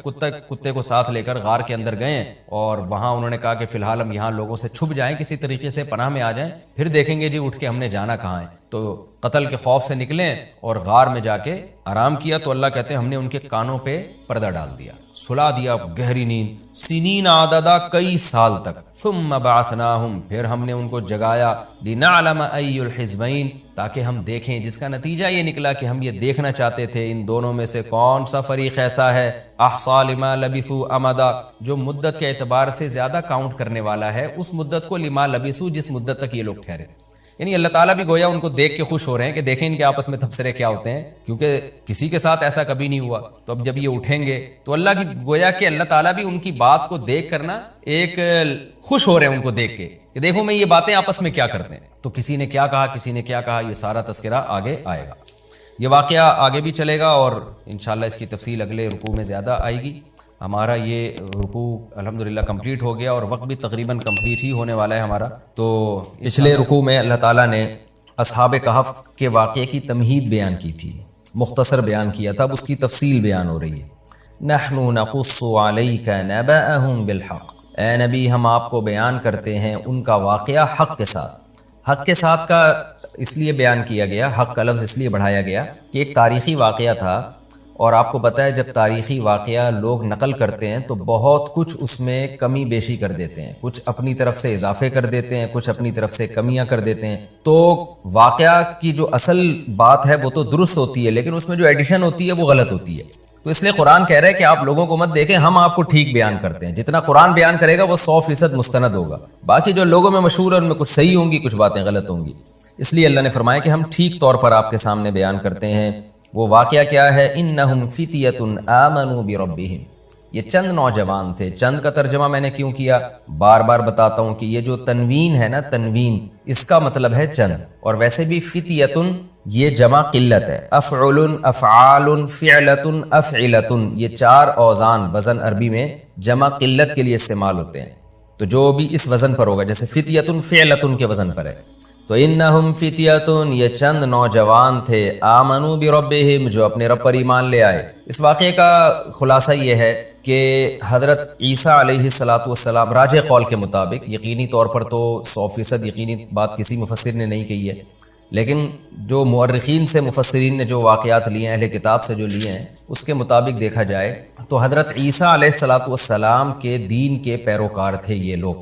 کتے کو ساتھ لے کر غار کے اندر گئے, اور وہاں انہوں نے کہا کہ فی الحال ہم یہاں لوگوں سے چھپ جائیں, کسی طریقے سے پناہ میں آ جائیں, پھر دیکھیں گے جی اٹھ کے ہم نے جانا کہاں ہے. تو قتل کے خوف سے نکلیں اور غار میں جا کے آرام کیا. تو اللہ کہتے ہیں ہم نے ان کے کانوں پہ پردہ ڈال دیا, سلا دیا گہری نیند, سنین عددا, کئی سال تک. ثم بعثناہم, پھر ہم نے ان کو جگایا, لنعلم ای الحزبین, تاکہ ہم دیکھیں, جس کا نتیجہ یہ نکلا کہ ہم یہ دیکھنا چاہتے تھے ان دونوں میں سے کون سا فریق ایسا ہے احصیٰ لما لبثوا امدا, جو مدت کے اعتبار سے زیادہ کاؤنٹ کرنے والا ہے اس مدت کو, لما لبثوا, جس مدت تک یہ لوگ ٹھہرے. یعنی اللہ تعالیٰ بھی گویا ان کو دیکھ کے خوش ہو رہے ہیں کہ دیکھیں ان کے آپس میں تبصرے کیا ہوتے ہیں, کیونکہ کسی کے ساتھ ایسا کبھی نہیں ہوا. تو اب جب یہ اٹھیں گے تو اللہ کی گویا کہ اللہ تعالیٰ بھی ان کی بات کو دیکھ کرنا ایک خوش ہو رہے ہیں ان کو دیکھ کے کہ دیکھو میں یہ باتیں آپس میں کیا کرتے ہیں. تو کسی نے کیا کہا, کسی نے کیا کہا, یہ سارا تذکرہ آگے آئے گا. یہ واقعہ آگے بھی چلے گا اور انشاءاللہ اس کی تفصیل اگلے رکوع میں زیادہ آئے گی. ہمارا یہ رکوع الحمدللہ کمپلیٹ ہو گیا اور وقت بھی تقریباً کمپلیٹ ہی ہونے والا ہے ہمارا. تو پچھلے رکوع میں اللہ تعالیٰ نے اصحاب کہف کے واقعے کی تمہید بیان کی تھی, مختصر بیان کیا تھا, اب اس کی تفصیل بیان ہو رہی ہے. نحن نقص علیک نبأہم بالحق, اے نبی ہم آپ کو بیان کرتے ہیں ان کا واقعہ حق کے ساتھ. حق کے ساتھ کا اس لیے بیان کیا گیا, حق کا لفظ اس لیے بڑھایا گیا کہ ایک تاریخی واقعہ تھا, اور آپ کو پتہ ہے جب تاریخی واقعہ لوگ نقل کرتے ہیں تو بہت کچھ اس میں کمی بیشی کر دیتے ہیں, کچھ اپنی طرف سے اضافے کر دیتے ہیں, کچھ اپنی طرف سے کمیاں کر دیتے ہیں. تو واقعہ کی جو اصل بات ہے وہ تو درست ہوتی ہے, لیکن اس میں جو ایڈیشن ہوتی ہے وہ غلط ہوتی ہے. تو اس لیے قرآن کہہ رہا ہے کہ آپ لوگوں کو مت دیکھیں, ہم آپ کو ٹھیک بیان کرتے ہیں. جتنا قرآن بیان کرے گا وہ 100% مستند ہوگا, باقی جو لوگوں میں مشہور ہے ان میں کچھ صحیح ہوں گی, کچھ باتیں غلط ہوں گی. اس لیے اللہ نے فرمایا کہ ہم ٹھیک طور پر آپ کے سامنے بیان کرتے ہیں. وہ واقعہ کیا ہے؟ انہم فتیۃ آمنوا بربہم, یہ چند نوجوان تھے. چند کا ترجمہ میں نے کیوں کیا, بار بار بتاتا ہوں کہ یہ جو تنوین ہے نا, تنوین اس کا مطلب ہے چند, اور ویسے بھی فتیۃ یہ جمع قلت ہے. افعل, افعال, فعلۃ, افعلۃ, یہ 4 اوزان وزن عربی میں جمع قلت کے لیے استعمال ہوتے ہیں. تو جو بھی اس وزن پر ہوگا, جیسے فتیۃ فعلۃ کے وزن پر ہے, تو انہم فتیتن، یہ چند نوجوان تھے، آمنو بربہم، جو اپنے رب پر ایمان لے آئے۔ اس واقعے کا خلاصہ یہ ہے کہ حضرت عیسیٰ علیہ السلام راجح قول کے مطابق، یقینی طور پر تو 100% یقینی بات کسی مفسر نے نہیں کہی ہے، لیکن جو مورخین سے مفسرین نے جو واقعات لیے ہیں، اہل کتاب سے جو لیے ہیں، اس کے مطابق دیکھا جائے تو حضرت عیسیٰ علیہ السلام کے دین کے پیروکار تھے یہ لوگ،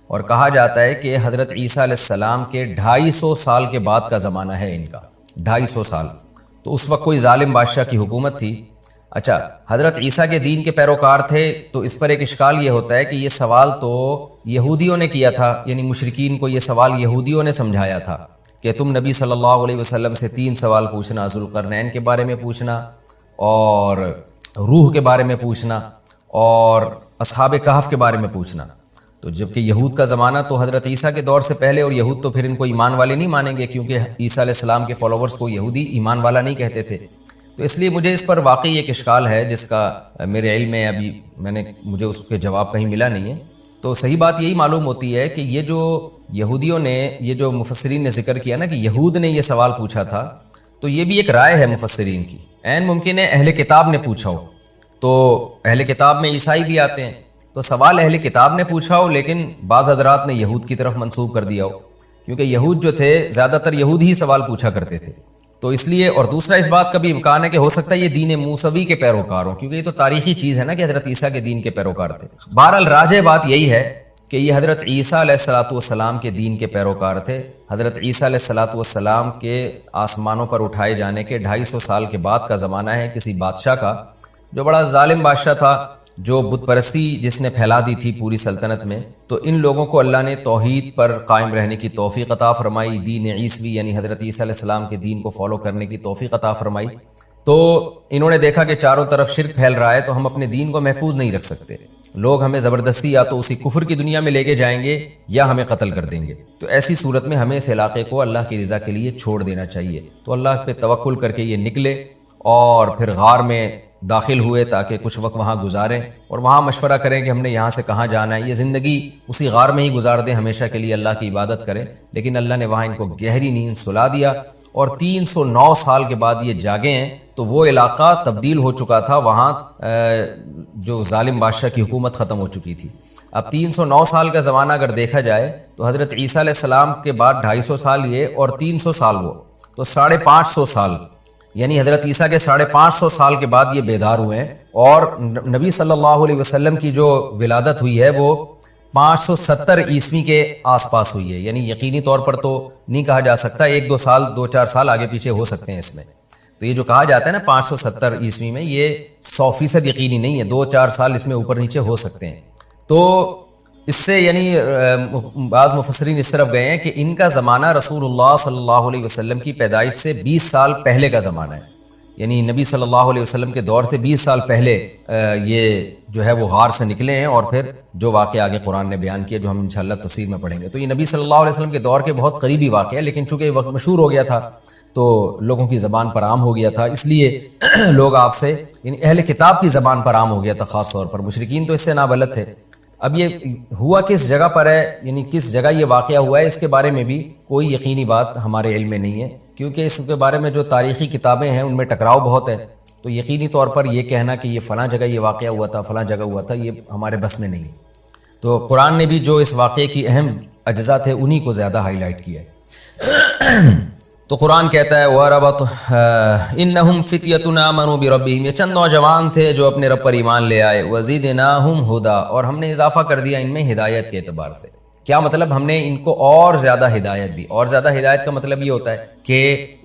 اور کہا جاتا ہے کہ حضرت عیسیٰ علیہ السلام کے 250 سال کے بعد کا زمانہ ہے ان کا، 250 سال۔ تو اس وقت کوئی ظالم بادشاہ کی حکومت تھی۔ اچھا، حضرت عیسیٰ کے دین کے پیروکار تھے، تو اس پر ایک اشکال یہ ہوتا ہے کہ یہ سوال تو یہودیوں نے کیا تھا، یعنی مشرکین کو یہ سوال یہودیوں نے سمجھایا تھا کہ تم نبی صلی اللہ علیہ وسلم سے 3 سوال پوچھنا، ذوالقرنین کے بارے میں پوچھنا، اور روح کے بارے میں پوچھنا، اور اصحاب کہف کے بارے میں پوچھنا۔ تو جبکہ یہود کا زمانہ تو حضرت عیسیٰ کے دور سے پہلے، اور یہود تو پھر ان کو ایمان والے نہیں مانیں گے، کیونکہ عیسیٰ علیہ السلام کے فالوورز کو یہودی ایمان والا نہیں کہتے تھے۔ تو اس لیے مجھے اس پر واقعی ایک اشکال ہے جس کا میرے علم میں ابھی مجھے اس کے جواب کہیں ملا نہیں ہے۔ تو صحیح بات یہی معلوم ہوتی ہے کہ یہ جو یہودیوں نے، یہ جو مفسرین نے ذکر کیا نا کہ یہود نے یہ سوال پوچھا تھا، تو یہ بھی ایک رائے ہے مفسرین کی۔ عین ممکن ہے اہل کتاب نے پوچھا ہو، تو اہل کتاب میں عیسائی بھی آتے ہیں، تو سوال اہل کتاب نے پوچھا ہو، لیکن بعض حضرات نے یہود کی طرف منسوب کر دیا ہو، کیونکہ یہود جو تھے زیادہ تر یہود ہی سوال پوچھا کرتے تھے۔ تو اس لیے، اور دوسرا اس بات کا بھی امکان ہے کہ ہو سکتا ہے یہ دین موسوی کے پیروکار ہوں، کیونکہ یہ تو تاریخی چیز ہے نا کہ حضرت عیسیٰ کے دین کے پیروکار تھے۔ بہرحال راجح بات یہی ہے کہ یہ حضرت عیسیٰ علیہ السلام کے دین کے پیروکار تھے۔ حضرت عیسیٰ علیہ السلام کے آسمانوں پر اٹھائے جانے کے 250 سال کے بعد کا زمانہ ہے کسی بادشاہ کا، جو بڑا ظالم بادشاہ تھا، جو بت پرستی جس نے پھیلا دی تھی پوری سلطنت میں۔ تو ان لوگوں کو اللہ نے توحید پر قائم رہنے کی توفیق عطا فرمائی، دین عیسوی یعنی حضرت عیسیٰ علیہ السلام کے دین کو فالو کرنے کی توفیق عطا فرمائی۔ تو انہوں نے دیکھا کہ چاروں طرف شرک پھیل رہا ہے، تو ہم اپنے دین کو محفوظ نہیں رکھ سکتے، لوگ ہمیں زبردستی یا تو اسی کفر کی دنیا میں لے کے جائیں گے یا ہمیں قتل کر دیں گے۔ تو ایسی صورت میں ہمیں اس علاقے کو اللہ کی رضا کے لیے چھوڑ دینا چاہیے۔ تو اللہ پہ توکل کر کے یہ نکلے اور پھر غار میں داخل ہوئے تاکہ کچھ وقت وہاں گزاریں، اور وہاں مشورہ کریں کہ ہم نے یہاں سے کہاں جانا ہے۔ یہ زندگی اسی غار میں ہی گزار دیں، ہمیشہ کے لیے اللہ کی عبادت کریں۔ لیکن اللہ نے وہاں ان کو گہری نیند سلا دیا، اور 309 سال کے بعد یہ جاگے ہیں۔ تو وہ علاقہ تبدیل ہو چکا تھا، وہاں جو ظالم بادشاہ کی حکومت ختم ہو چکی تھی۔ اب 309 سال کا زمانہ اگر دیکھا جائے تو حضرت عیسیٰ علیہ السلام کے بعد 250 سال یہ اور 300 سال وہ، تو 550 سال، یعنی حضرت عیسیٰ کے 550 سال کے بعد یہ بیدار ہوئے ہیں۔ اور نبی صلی اللہ علیہ وسلم کی جو ولادت ہوئی ہے وہ 570 عیسوی کے آس پاس ہوئی ہے، یعنی یقینی طور پر تو نہیں کہا جا سکتا، 1-2 سال 2-4 سال آگے پیچھے ہو سکتے ہیں اس میں۔ تو یہ جو کہا جاتا ہے نا 570 عیسوی میں، یہ 100% یقینی نہیں ہے، 2-4 سال اس میں اوپر نیچے ہو سکتے ہیں۔ تو اس سے یعنی بعض مفسرین اس طرف گئے ہیں کہ ان کا زمانہ رسول اللہ صلی اللہ علیہ وسلم کی پیدائش سے 20 سال پہلے کا زمانہ ہے، یعنی نبی صلی اللہ علیہ وسلم کے دور سے 20 سال پہلے یہ جو ہے وہ غار سے نکلے ہیں، اور پھر جو واقعہ آگے قرآن نے بیان کیا جو ہم انشاءاللہ تفسیر میں پڑھیں گے۔ تو یہ نبی صلی اللہ علیہ وسلم کے دور کے بہت قریبی واقعہ ہے، لیکن چونکہ وقت مشہور ہو گیا تھا تو لوگوں کی زبان پر عام ہو گیا تھا، اس لیے لوگ آپ سے، یعنی اہل کتاب کی زبان پر عام ہو گیا تھا خاص طور پر، مشرکین تو اس سے نابلد تھے۔ اب یہ ہوا کس جگہ پر ہے، یعنی کس جگہ یہ واقعہ ہوا ہے، اس کے بارے میں بھی کوئی یقینی بات ہمارے علم میں نہیں ہے، کیونکہ اس کے بارے میں جو تاریخی کتابیں ہیں ان میں ٹکراؤ بہت ہے۔ تو یقینی طور پر یہ کہنا کہ یہ فلاں جگہ یہ واقعہ ہوا تھا، فلاں جگہ ہوا تھا، یہ ہمارے بس میں نہیں ہے۔ تو قرآن نے بھی جو اس واقعے کی اہم اجزاء تھے انہی کو زیادہ ہائی لائٹ کیا ہے۔ تو قرآن کہتا ہے وَرَبَطْ إِنَّهُمْ فِتْيَةٌ آمَنُوا بِرَبِّهِمْ، یہ چند نوجوان تھے جو اپنے رب پر ایمان لے آئے، وَزِدْنَاهُمْ هُدًى، اور ہم نے اضافہ کر دیا ان میں ہدایت کے اعتبار سے۔ کیا مطلب؟ ہم نے ان کو اور زیادہ ہدایت دی۔ اور زیادہ ہدایت کا مطلب یہ ہوتا ہے کہ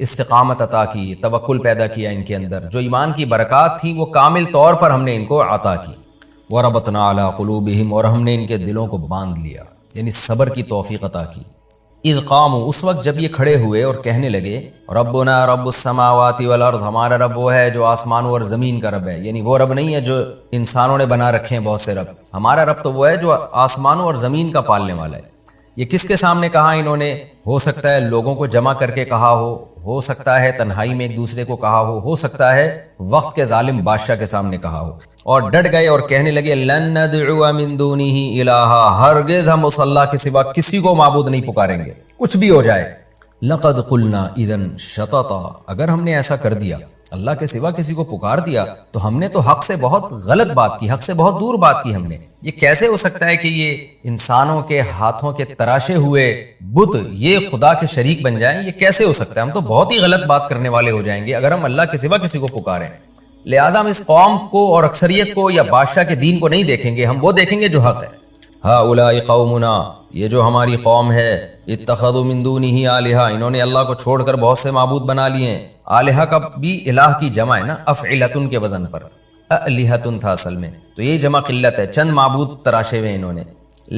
استقامت عطا کی، توکل پیدا کیا ان کے اندر، جو ایمان کی برکات تھی وہ کامل طور پر ہم نے ان کو عطا کی۔ وَرَبَطْنَا عَلَىٰ قُلُوبِهِمْ، اور ہم نے ان کے دلوں کو باندھ لیا، یعنی صبر کی توفیق عطا کی۔ اذ قاموا، اس وقت جب یہ کھڑے ہوئے اور کہنے لگے ربنا رب السماوات والارض، ہمارا رب وہ ہے جو آسمانوں اور زمین کا رب ہے، یعنی وہ رب نہیں ہے جو انسانوں نے بنا رکھے ہیں بہت سے رب، ہمارا رب تو وہ ہے جو آسمانوں اور زمین کا پالنے والا ہے۔ یہ کس کے سامنے کہا انہوں نے؟ ہو سکتا ہے لوگوں کو جمع کر کے کہا ہو سکتا ہے تنہائی میں ایک دوسرے کو کہا ہو سکتا ہے وقت کے ظالم بادشاہ کے سامنے کہا ہو، اور ڈٹ گئے اور کہنے لگے لن ندعو من دونہ الہا، ہرگز ہم اس اللہ کے سوا کسی کو معبود نہیں پکاریں گے، کچھ بھی ہو جائے لقد قلنا اذن شططا، اگر ہم نے ایسا کر دیا، اللہ کے سوا کسی کو پکار دیا، تو ہم نے تو حق سے بہت غلط بات کی، حق سے بہت دور بات کی ہم نے۔ یہ کیسے ہو سکتا ہے کہ یہ انسانوں کے ہاتھوں کے تراشے ہوئے بت یہ خدا کے شریک بن جائیں؟ یہ کیسے ہو سکتا ہے؟ ہم تو بہت ہی غلط بات کرنے والے ہو جائیں گے اگر ہم اللہ کے سوا کسی کو پکاریں۔ لہذا ہم اس قوم کو اور اکثریت کو یا بادشاہ کے دین کو نہیں دیکھیں گے، ہم وہ دیکھیں گے جو حق ہے۔ ہؤلاء قومنا، یہ جو ہماری قوم ہے، اتخذوا من دونہ آلہہ، انہوں نے اللہ کو چھوڑ کر بہت سے معبود بنا لیے ہیں۔ آلہہ کا بھی الہ کی جمع ہے نا، افعلتن کے وزن پر، الہتن تھا اصل میں، تو یہ جمع قلت ہے، چند معبود تراشے ہوئے انہوں نے۔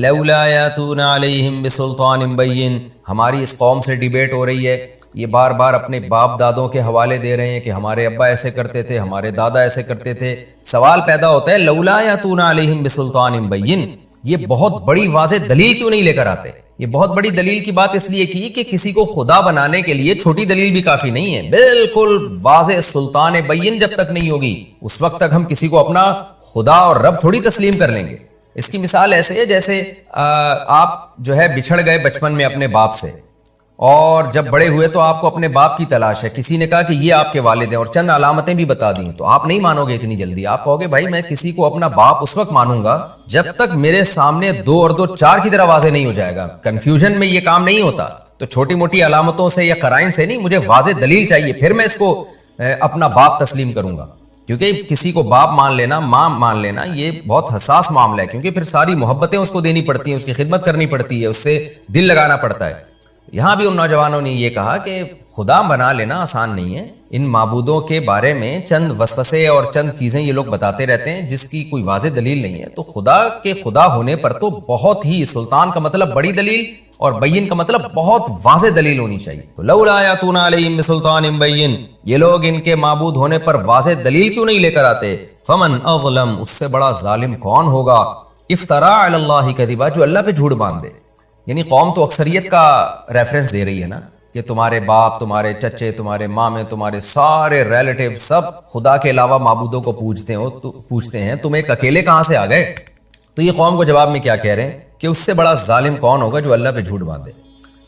لولا یاتون علیہم بسلطان بین، ہماری اس قوم سے ڈیبیٹ ہو رہی ہے، یہ بار بار اپنے باپ دادوں کے حوالے دے رہے ہیں کہ ہمارے ابا ایسے کرتے تھے، ہمارے دادا ایسے کرتے تھے۔ سوال پیدا ہوتا ہے لولا یاتون علیہم بسلطان بین، یہ بہت بڑی واضح دلیل کیوں نہیں لے کر آتے؟ یہ بہت بڑی دلیل کی بات اس لیے کی کہ کسی کو خدا بنانے کے لیے چھوٹی دلیل بھی کافی نہیں ہے، بالکل واضح سلطان بین جب تک نہیں ہوگی اس وقت تک ہم کسی کو اپنا خدا اور رب تھوڑی تسلیم کر لیں گے۔ اس کی مثال ایسے ہے جیسے آپ جو ہے بچھڑ گئے بچپن میں اپنے باپ سے، اور جب بڑے ہوئے تو آپ کو اپنے باپ کی تلاش ہے، کسی نے کہا کہ یہ آپ کے والد ہیں اور چند علامتیں بھی بتا دیں، تو آپ نہیں مانو گے اتنی جلدی، آپ کہو گے بھائی میں کسی کو اپنا باپ اس وقت مانوں گا جب تک میرے سامنے 2 اور 2 4 کی طرح واضح نہیں ہو جائے گا۔ کنفیوژن میں یہ کام نہیں ہوتا، تو چھوٹی موٹی علامتوں سے یا قرائن سے نہیں، مجھے واضح دلیل چاہیے، پھر میں اس کو اپنا باپ تسلیم کروں گا۔ کیونکہ کسی کو باپ مان لینا، ماں مان لینا، یہ بہت حساس معاملہ ہے، کیونکہ پھر ساری محبتیں اس کو دینی پڑتی ہیں، اس کی خدمت کرنی پڑتی ہے، اس سے دل لگانا پڑتا ہے۔ یہاں بھی ان نوجوانوں نے یہ کہا کہ خدا بنا لینا آسان نہیں ہے، ان معبودوں کے بارے میں چند وسوسے اور چند چیزیں یہ لوگ بتاتے رہتے ہیں جس کی کوئی واضح دلیل نہیں ہے، تو خدا کے خدا ہونے پر تو بہت ہی، سلطان کا مطلب بڑی دلیل اور بین کا مطلب بہت واضح دلیل ہونی چاہیے۔ تو لولا یاتون علیہم بسلطان بین، یہ لوگ ان کے معبود ہونے پر واضح دلیل کیوں نہیں لے کر آتے؟ فمن اظلم، اس سے بڑا ظالم کون ہوگا؟ افترا علی اللہ کذبا، جو اللہ پہ جھوٹ باندھ دے۔ یعنی قوم تو اکثریت کا ریفرنس دے رہی ہے نا، کہ تمہارے باپ، تمہارے چچے، تمہارے مامے، تمہارے سارے ریلیٹیو سب خدا کے علاوہ معبودوں کو پوجتے ہیں، تم ایک اکیلے کہاں سے آ گئے؟ تو یہ قوم کو جواب میں کیا کہہ رہے ہیں کہ اس سے بڑا ظالم کون ہوگا جو اللہ پہ جھوٹ باندھے۔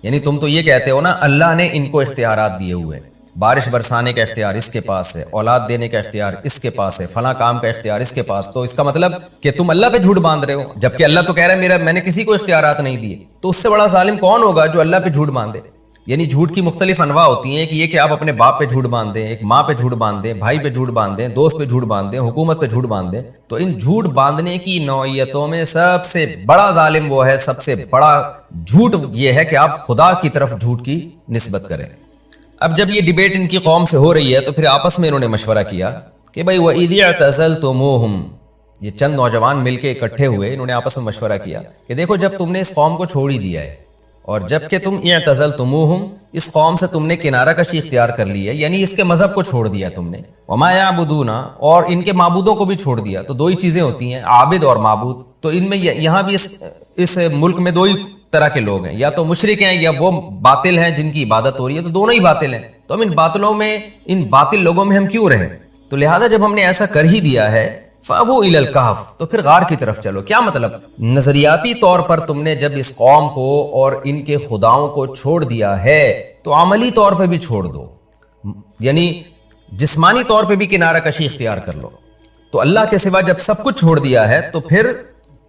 یعنی تم تو یہ کہتے ہو نا اللہ نے ان کو اختیارات دیے ہوئے ہیں، بارش برسانے کا اختیار اس کے پاس ہے، اولاد دینے کا اختیار اس کے پاس ہے، فلاں کام کا اختیار اس کے پاس، تو اس کا مطلب کہ تم اللہ پہ جھوٹ باندھ رہے ہو، جبکہ اللہ تو کہہ رہا ہے میں نے کسی کو اختیارات نہیں دیے۔ تو اس سے بڑا ظالم کون ہوگا جو اللہ پہ جھوٹ باندھے؟ یعنی جھوٹ کی مختلف انواع ہوتی ہیں، کہ یہ کہ آپ اپنے باپ پہ جھوٹ باندھ دیں، ایک ماں پہ جھوٹ باندھ دیں، بھائی پہ جھوٹ باندھ دیں، دوست پہ جھوٹ باندھ دیں، حکومت پہ جھوٹ باندھ دیں۔ تو ان جھوٹ باندھنے کی نوعیتوں میں سب سے بڑا ظالم وہ ہے، سب سے بڑا جھوٹ یہ ہے کہ آپ خدا کی طرف جھوٹ کی نسبت کریں۔ اب جب یہ ڈیبیٹ ان کی قوم سے ہو رہی ہے تو پھر آپس میں انہوں نے مشورہ کیا کہ بھائی وَإِذِ اعْتَزَلْتُمُوهُمْ، یہ چند نوجوان مل کے اکٹھے ہوئے، انہوں نے آپس میں مشورہ کیا کہ دیکھو جب تم نے اس قوم کو چھوڑ ہی دیا ہے، اور جب کہ تم اعتزلتموہم، اس قوم سے تم نے کنارہ کشی اختیار کر لی ہے، یعنی اس کے مذہب کو چھوڑ دیا تم نے، وما یعبدون، اور ان کے معبودوں کو بھی چھوڑ دیا۔ تو 2 ہی چیزیں ہوتی ہیں، عابد اور معبود۔ تو ان میں یہاں بھی اس ملک میں 2 ہی طرح کے لوگ ہیں، یا تو مشرک ہیں یا وہ باطل ہیں جن کی عبادت ہو رہی ہے، تو دونوں ہی باطل ہیں۔ تو ہم ان باطل لوگوں میں ہم کیوں رہیں؟ تو لہذا جب ہم نے ایسا کر ہی دیا ہے، فَأَوُوا إِلَى الْكَهْفِ، تو پھر غار کی طرف چلو۔ کیا مطلب؟ نظریاتی طور پر تم نے جب اس قوم کو اور ان کے خداؤں کو چھوڑ دیا ہے تو عملی طور پہ بھی چھوڑ دو، یعنی جسمانی طور پہ بھی کنارہ کشی اختیار کر لو۔ تو اللہ کے سوا جب سب کچھ چھوڑ دیا ہے تو پھر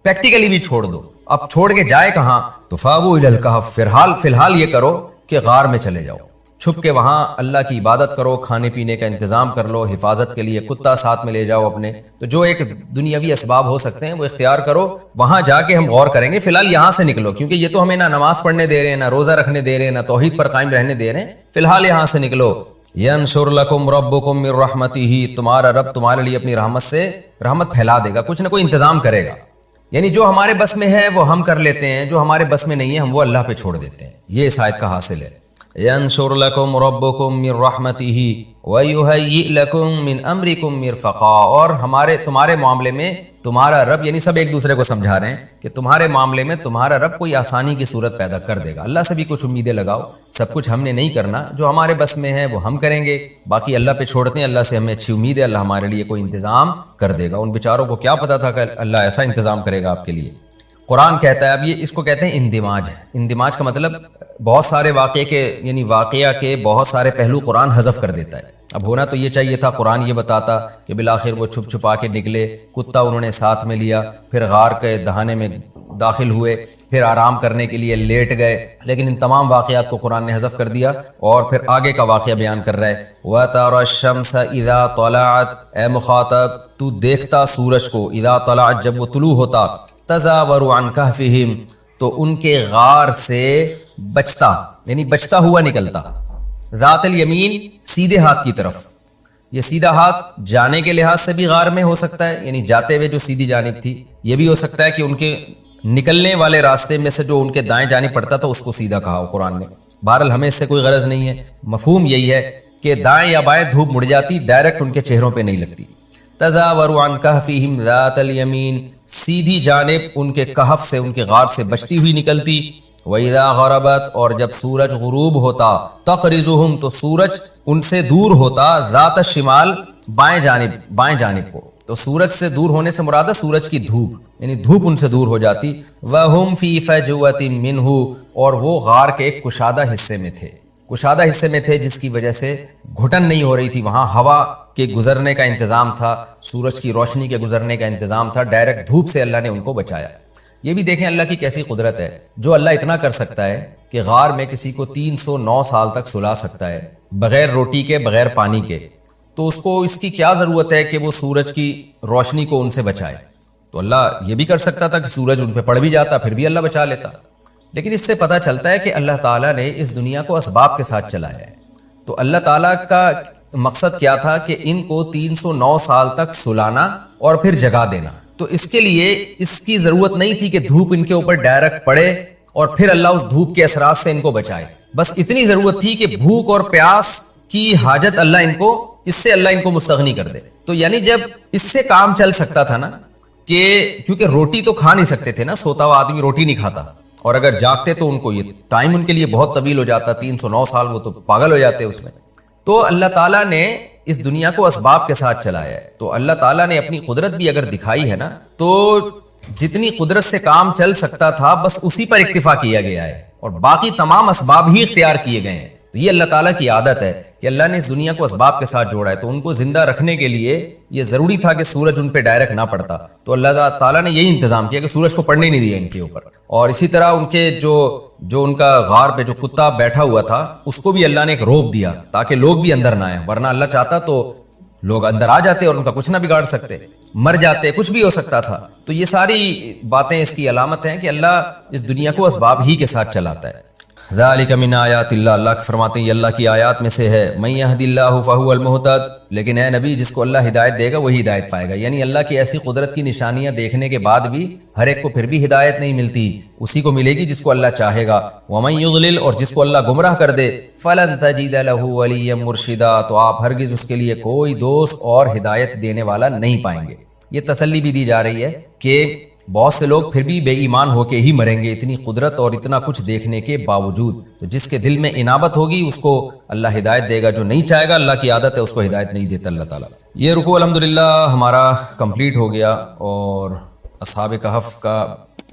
پریکٹیکلی بھی چھوڑ دو۔ اب چھوڑ کے جائے کہاں؟ تو فَأَوُوا إِلَى الْكَهْفِ، فی الحال یہ کرو کہ غار میں چلے جاؤ، چھپ کے وہاں اللہ کی عبادت کرو، کھانے پینے کا انتظام کر لو، حفاظت کے لیے کتا ساتھ میں لے جاؤ اپنے، تو جو ایک دنیاوی اسباب ہو سکتے ہیں وہ اختیار کرو، وہاں جا کے ہم غور کریں گے۔ فی الحال یہاں سے نکلو، کیونکہ یہ تو ہمیں نہ نماز پڑھنے دے رہے ہیں، نہ روزہ رکھنے دے رہے ہیں، نہ توحید پر قائم رہنے دے رہے ہیں، فی الحال یہاں سے نکلو۔ ینشر لکم ربکم من رحمتہ، تمہارا رب تمہارے لیے اپنی رحمت سے رحمت پھیلا دے گا، کچھ نہ کوئی انتظام کرے گا۔ یعنی جو ہمارے بس میں ہے وہ ہم کر لیتے ہیں، جو ہمارے بس میں نہیں ہے ہم وہ اللہ پہ چھوڑ دیتے ہیں۔ یہ اس آیت کا حاصل ہے۔ ينشر لكم ربكم من رحمته ويهيئ لكم من امركم مرفقا، اور تمہارے معاملے میں تمہارا رب، یعنی سب ایک دوسرے کو سمجھا رہے ہیں کہ تمہارے معاملے میں تمہارا رب کوئی آسانی کی صورت پیدا کر دے گا۔ اللہ سے بھی کچھ امیدیں لگاؤ، سب کچھ ہم نے نہیں کرنا، جو ہمارے بس میں ہے وہ ہم کریں گے، باقی اللہ پہ چھوڑتے ہیں، اللہ سے ہمیں اچھی امید ہے، اللہ ہمارے لیے کوئی انتظام کر دے گا۔ ان بیچاروں کو کیا پتا تھا کہ اللہ ایسا انتظام کرے گا آپ کے لیے۔ قرآن کہتا ہے، اب یہ اس کو کہتے ہیں اندماج. اندماج کا مطلب بہت سارے واقعے کے یعنی واقعہ کے بہت سارے پہلو قرآن حذف کر دیتا ہے. اب ہونا تو یہ چاہیے تھا قرآن یہ بتاتا کہ بالآخر وہ چھپ چھپا کے نکلے، کتا انہوں نے ساتھ میں لیا، پھر غار کے دہانے میں داخل ہوئے، پھر آرام کرنے کے لیے لیٹ گئے، لیکن ان تمام واقعات کو قرآن نے حذف کر دیا اور پھر آگے کا واقعہ بیان کر رہا ہے. وَتَرَى الشَّمْسَ إِذَا طَلَعَتْ، اے مخاطب تو دیکھتا سورج کو، اذا طلعت جب وہ طلوع ہوتا، تزاور عن کہفہم تو ان کے غار سے بچتا یعنی بچتا ہوا نکلتا، ذات الیمین سیدھے ہاتھ کی طرف. یہ سیدھا ہاتھ جانے کے لحاظ سے بھی غار میں ہو سکتا ہے، یعنی جاتے ہوئے جو سیدھی جانب تھی، یہ بھی ہو سکتا ہے کہ ان کے نکلنے والے راستے میں سے جو ان کے دائیں جانب پڑتا تھا اس کو سیدھا کہا قرآن نے. بہرحال ہمیں اس سے کوئی غرض نہیں ہے، مفہوم یہی ہے کہ دائیں یا بائیں دھوپ مڑ جاتی، ڈائریکٹ ان کے چہروں پہ نہیں لگتی. تزاور عن کہفہم ذات الیمین سیدھی جانب ان کے کہف سے ان کے غار سے بچتی ہوئی نکلتی. وَإِذَا غَرَبَتْ اور جب سورج غروب ہوتا، تقرضہم تو سورج ان سے دور ہوتا، ذات الشمال بائیں جانب کو. تو سورج سے دور ہونے سے مراد ہے سورج کی دھوپ، یعنی دھوپ ان سے دور ہو جاتی. وَهُمْ فِي فَجْوَةٍ مِّنْهُ اور وہ غار کے ایک کشادہ حصے میں تھے جس کی وجہ سے گھٹن نہیں ہو رہی تھی. وہاں ہوا کے گزرنے کا انتظام تھا، سورج کی روشنی کے گزرنے کا انتظام تھا، ڈائریکٹ دھوپ سے اللہ نے ان کو بچایا. یہ بھی دیکھیں اللہ کی کیسی قدرت ہے، جو اللہ اتنا کر سکتا ہے کہ غار میں کسی کو 309 سال تک سلا سکتا ہے بغیر روٹی کے، بغیر پانی کے. تو اس کو اس کی کیا ضرورت ہے کہ وہ سورج کی روشنی کو ان سے بچائے؟ تو اللہ یہ بھی کر سکتا تھا کہ سورج ان پہ پڑ بھی جاتا، پھر بھی اللہ بچا لیتا. لیکن اس سے پتہ چلتا ہے کہ اللہ تعالیٰ نے اس دنیا کو اسباب کے ساتھ چلایا ہے. تو اللہ تعالیٰ کا مقصد کیا تھا کہ ان کو 309 سال تک سلانا اور پھر جگا دینا. تو اس کے لیے اس کی ضرورت نہیں تھی کہ دھوپ ان کے اوپر ڈائریکٹ پڑے اور پھر اللہ اس دھوپ کے اثرات سے ان کو بچائے. بس اتنی ضرورت تھی کہ بھوک اور پیاس کی حاجت اس سے اللہ ان کو مستغنی کر دے. تو یعنی جب اس سے کام چل سکتا تھا نا، کہ کیونکہ روٹی تو کھا نہیں سکتے تھے نا، سوتا ہوا آدمی روٹی نہیں کھاتا، اور اگر جاگتے تو ان کو یہ ٹائم ان کے لیے بہت طویل ہو جاتا، 309 سال وہ تو پاگل ہو جاتے اس میں. تو اللہ تعالیٰ نے اس دنیا کو اسباب کے ساتھ چلایا ہے. تو اللہ تعالیٰ نے اپنی قدرت بھی اگر دکھائی ہے نا، تو جتنی قدرت سے کام چل سکتا تھا بس اسی پر اکتفا کیا گیا ہے، اور باقی تمام اسباب ہی اختیار کیے گئے ہیں. تو یہ اللہ تعالیٰ کی عادت ہے کہ اللہ نے اس دنیا کو اسباب کے ساتھ جوڑا ہے. تو ان کو زندہ رکھنے کے لیے یہ ضروری تھا کہ سورج ان پہ ڈائریکٹ نہ پڑتا، تو اللہ تعالیٰ نے یہی انتظام کیا کہ سورج کو پڑنے نہیں دیا ان کے اوپر. اور اسی طرح ان کے جو ان کا غار پہ جو کتا بیٹھا ہوا تھا اس کو بھی اللہ نے ایک روب دیا تاکہ لوگ بھی اندر نہ آئیں، ورنہ اللہ چاہتا تو لوگ اندر آ جاتے اور ان کا کچھ نہ بگاڑ سکتے، مر جاتے، کچھ بھی ہو سکتا تھا. تو یہ ساری باتیں اس کی علامت ہیں کہ اللہ اس دنیا کو اسباب ہی کے ساتھ چلاتا ہے. ذالک من آیات اللہ، اللہ فرماتے ہیں یہ اللہ کی آیات میں سے ہے. من یہد اللہ فہو المہتد، لیکن اے نبی جس کو اللہ ہدایت دے گا وہی ہدایت پائے گا. یعنی اللہ کی ایسی قدرت کی نشانیاں دیکھنے کے بعد بھی ہر ایک کو پھر بھی ہدایت نہیں ملتی، اسی کو ملے گی جس کو اللہ چاہے گا. ومن یضلل اور جس کو اللہ گمراہ کر دے، فلن تجد له ولیا مرشدا تو آپ ہرگز اس کے لیے کوئی دوست اور ہدایت دینے والا نہیں پائیں گے. یہ تسلی بھی دی جا رہی ہے کہ بہت سے لوگ پھر بھی بے ایمان ہو کے ہی مریں گے اتنی قدرت اور اتنا کچھ دیکھنے کے باوجود. تو جس کے دل میں انابت ہوگی اس کو اللہ ہدایت دے گا، جو نہیں چاہے گا اللہ کی عادت ہے اس کو ہدایت نہیں دیتا اللہ تعالیٰ. یہ رکوع الحمدللہ ہمارا کمپلیٹ ہو گیا اور اصحاب کہف کا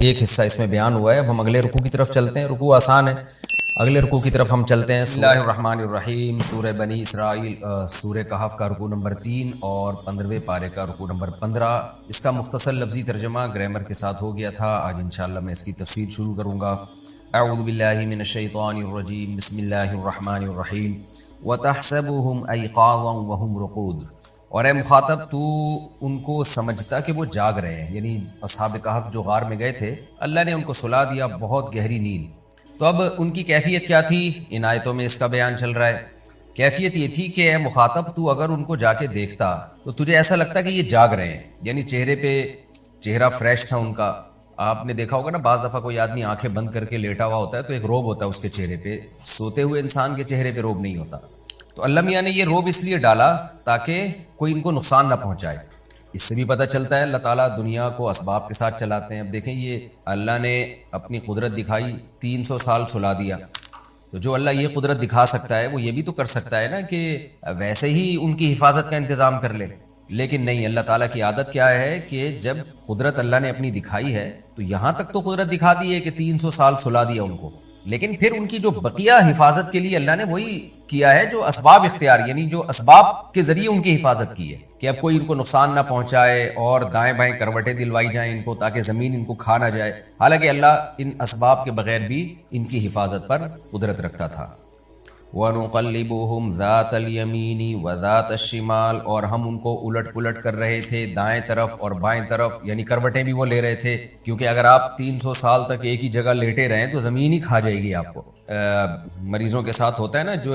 ایک حصہ اس میں بیان ہوا ہے. اب ہم اگلے رکوع کی طرف چلتے ہیں. رکوع آسان ہے، اگلے رکوع کی طرف ہم چلتے ہیں. بسم اللہ الرحمن الرحیم. سورہ بنی اسرائیل، سورہ کہف کا رکوع نمبر 3 اور 15ویں پارے کا رکوع نمبر 15. اس کا مختصر لفظی ترجمہ گرامر کے ساتھ ہو گیا تھا. آج انشاءاللہ میں اس کی تفسیر شروع کروں گا. اعوذ باللہ من الشیطان الرجیم، بسم اللہ الرحمن الرحیم. وَتَحْسَبُهُمْ أَيْقَاظًا وَهُمْ رُقُودٌ اور اے مخاطب تو ان کو سمجھتا کہ وہ جاگ رہے ہیں. یعنی اصحاب کہف جو غار میں گئے تھے اللہ نے ان کو سلا دیا بہت گہری نیند. تو اب ان کی کیفیت کیا تھی؟ ان آیتوں میں اس کا بیان چل رہا ہے. کیفیت یہ تھی کہ اے مخاطب تو اگر ان کو جا کے دیکھتا تو تجھے ایسا لگتا کہ یہ جاگ رہے ہیں. یعنی چہرے پہ چہرہ فریش تھا ان کا. آپ نے دیکھا ہوگا نا بعض دفعہ کوئی آدمی آنکھیں بند کر کے لیٹا ہوا ہوتا ہے تو ایک روب ہوتا ہے اس کے چہرے پہ، سوتے ہوئے انسان کے چہرے پہ روب نہیں ہوتا. تو اللہ میاں نے یہ روب اس لیے ڈالا تاکہ کوئی ان کو نقصان نہ پہنچائے. اس سے بھی پتہ چلتا ہے اللہ تعالیٰ دنیا کو اسباب کے ساتھ چلاتے ہیں. اب دیکھیں یہ اللہ نے اپنی قدرت دکھائی، 300 سال سلا دیا. تو جو اللہ یہ قدرت دکھا سکتا ہے وہ یہ بھی تو کر سکتا ہے نا کہ ویسے ہی ان کی حفاظت کا انتظام کر لے. لیکن نہیں، اللہ تعالیٰ کی عادت کیا ہے کہ جب قدرت اللہ نے اپنی دکھائی ہے تو یہاں تک تو قدرت دکھا دی ہے کہ 300 سال سلا دیا ان کو، لیکن پھر ان کی جو بقیہ حفاظت کے لیے اللہ نے وہی کیا ہے جو اسباب اختیار، یعنی جو اسباب کے ذریعے ان کی حفاظت کی ہے کہ اب کوئی ان کو نقصان نہ پہنچائے اور دائیں بائیں کروٹیں دلوائی جائیں ان کو تاکہ زمین ان کو کھا نہ جائے، حالانکہ اللہ ان اسباب کے بغیر بھی ان کی حفاظت پر قدرت رکھتا تھا۔ وَنُقَلِّبُهُمْ ذَاتَ الْيَمِينِ وَذَاتَ الشِّمَالِ، اور ہم ان کو الٹ پلٹ کر رہے تھے دائیں طرف اور بائیں طرف، یعنی کروٹیں بھی وہ لے رہے تھے، کیونکہ اگر آپ 300 سال تک ایک ہی جگہ لیٹے رہیں تو زمین ہی کھا جائے گی آپ کو۔ مریضوں کے ساتھ ہوتا ہے نا، جو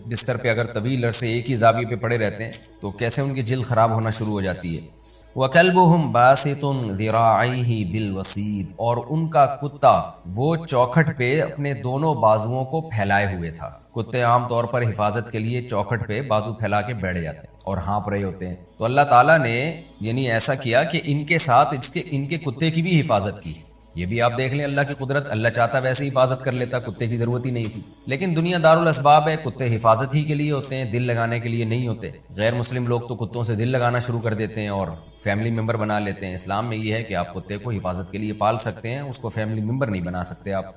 بستر پہ اگر طویل عرصے ایک ہی زاویے پہ پڑے رہتے ہیں تو کیسے ان کی جلد خراب ہونا شروع ہو جاتی ہے۔ وَكَلْبُهُمْ بَاسِطٌ ذِرَاعَيْهِ بِالْوَصِيدِ، اور ان کا کتا وہ چوکھٹ پہ اپنے دونوں بازوؤں کو پھیلائے ہوئے تھا۔ کتے عام طور پر حفاظت کے لیے چوکھٹ پہ بازو پھیلا کے بیٹھ جاتے ہیں اور ہانپ رہے ہوتے ہیں، تو اللہ تعالیٰ نے یعنی ایسا کیا کہ ان کے ساتھ ان کے کتے کی بھی حفاظت کی۔ یہ بھی آپ دیکھ لیں اللہ کی قدرت، اللہ چاہتا ویسے ہی حفاظت کر لیتا، کتے کی ضرورت ہی نہیں تھی، لیکن دنیا دارالاسباب ہے، کتے حفاظت ہی کے لیے ہوتے ہیں، دل لگانے کے لیے نہیں ہوتے۔ غیر مسلم لوگ تو کتوں سے دل لگانا شروع کر دیتے ہیں اور فیملی ممبر بنا لیتے ہیں۔ اسلام میں یہ ہے کہ آپ کتے کو حفاظت کے لیے پال سکتے ہیں، اس کو فیملی ممبر نہیں بنا سکتے آپ۔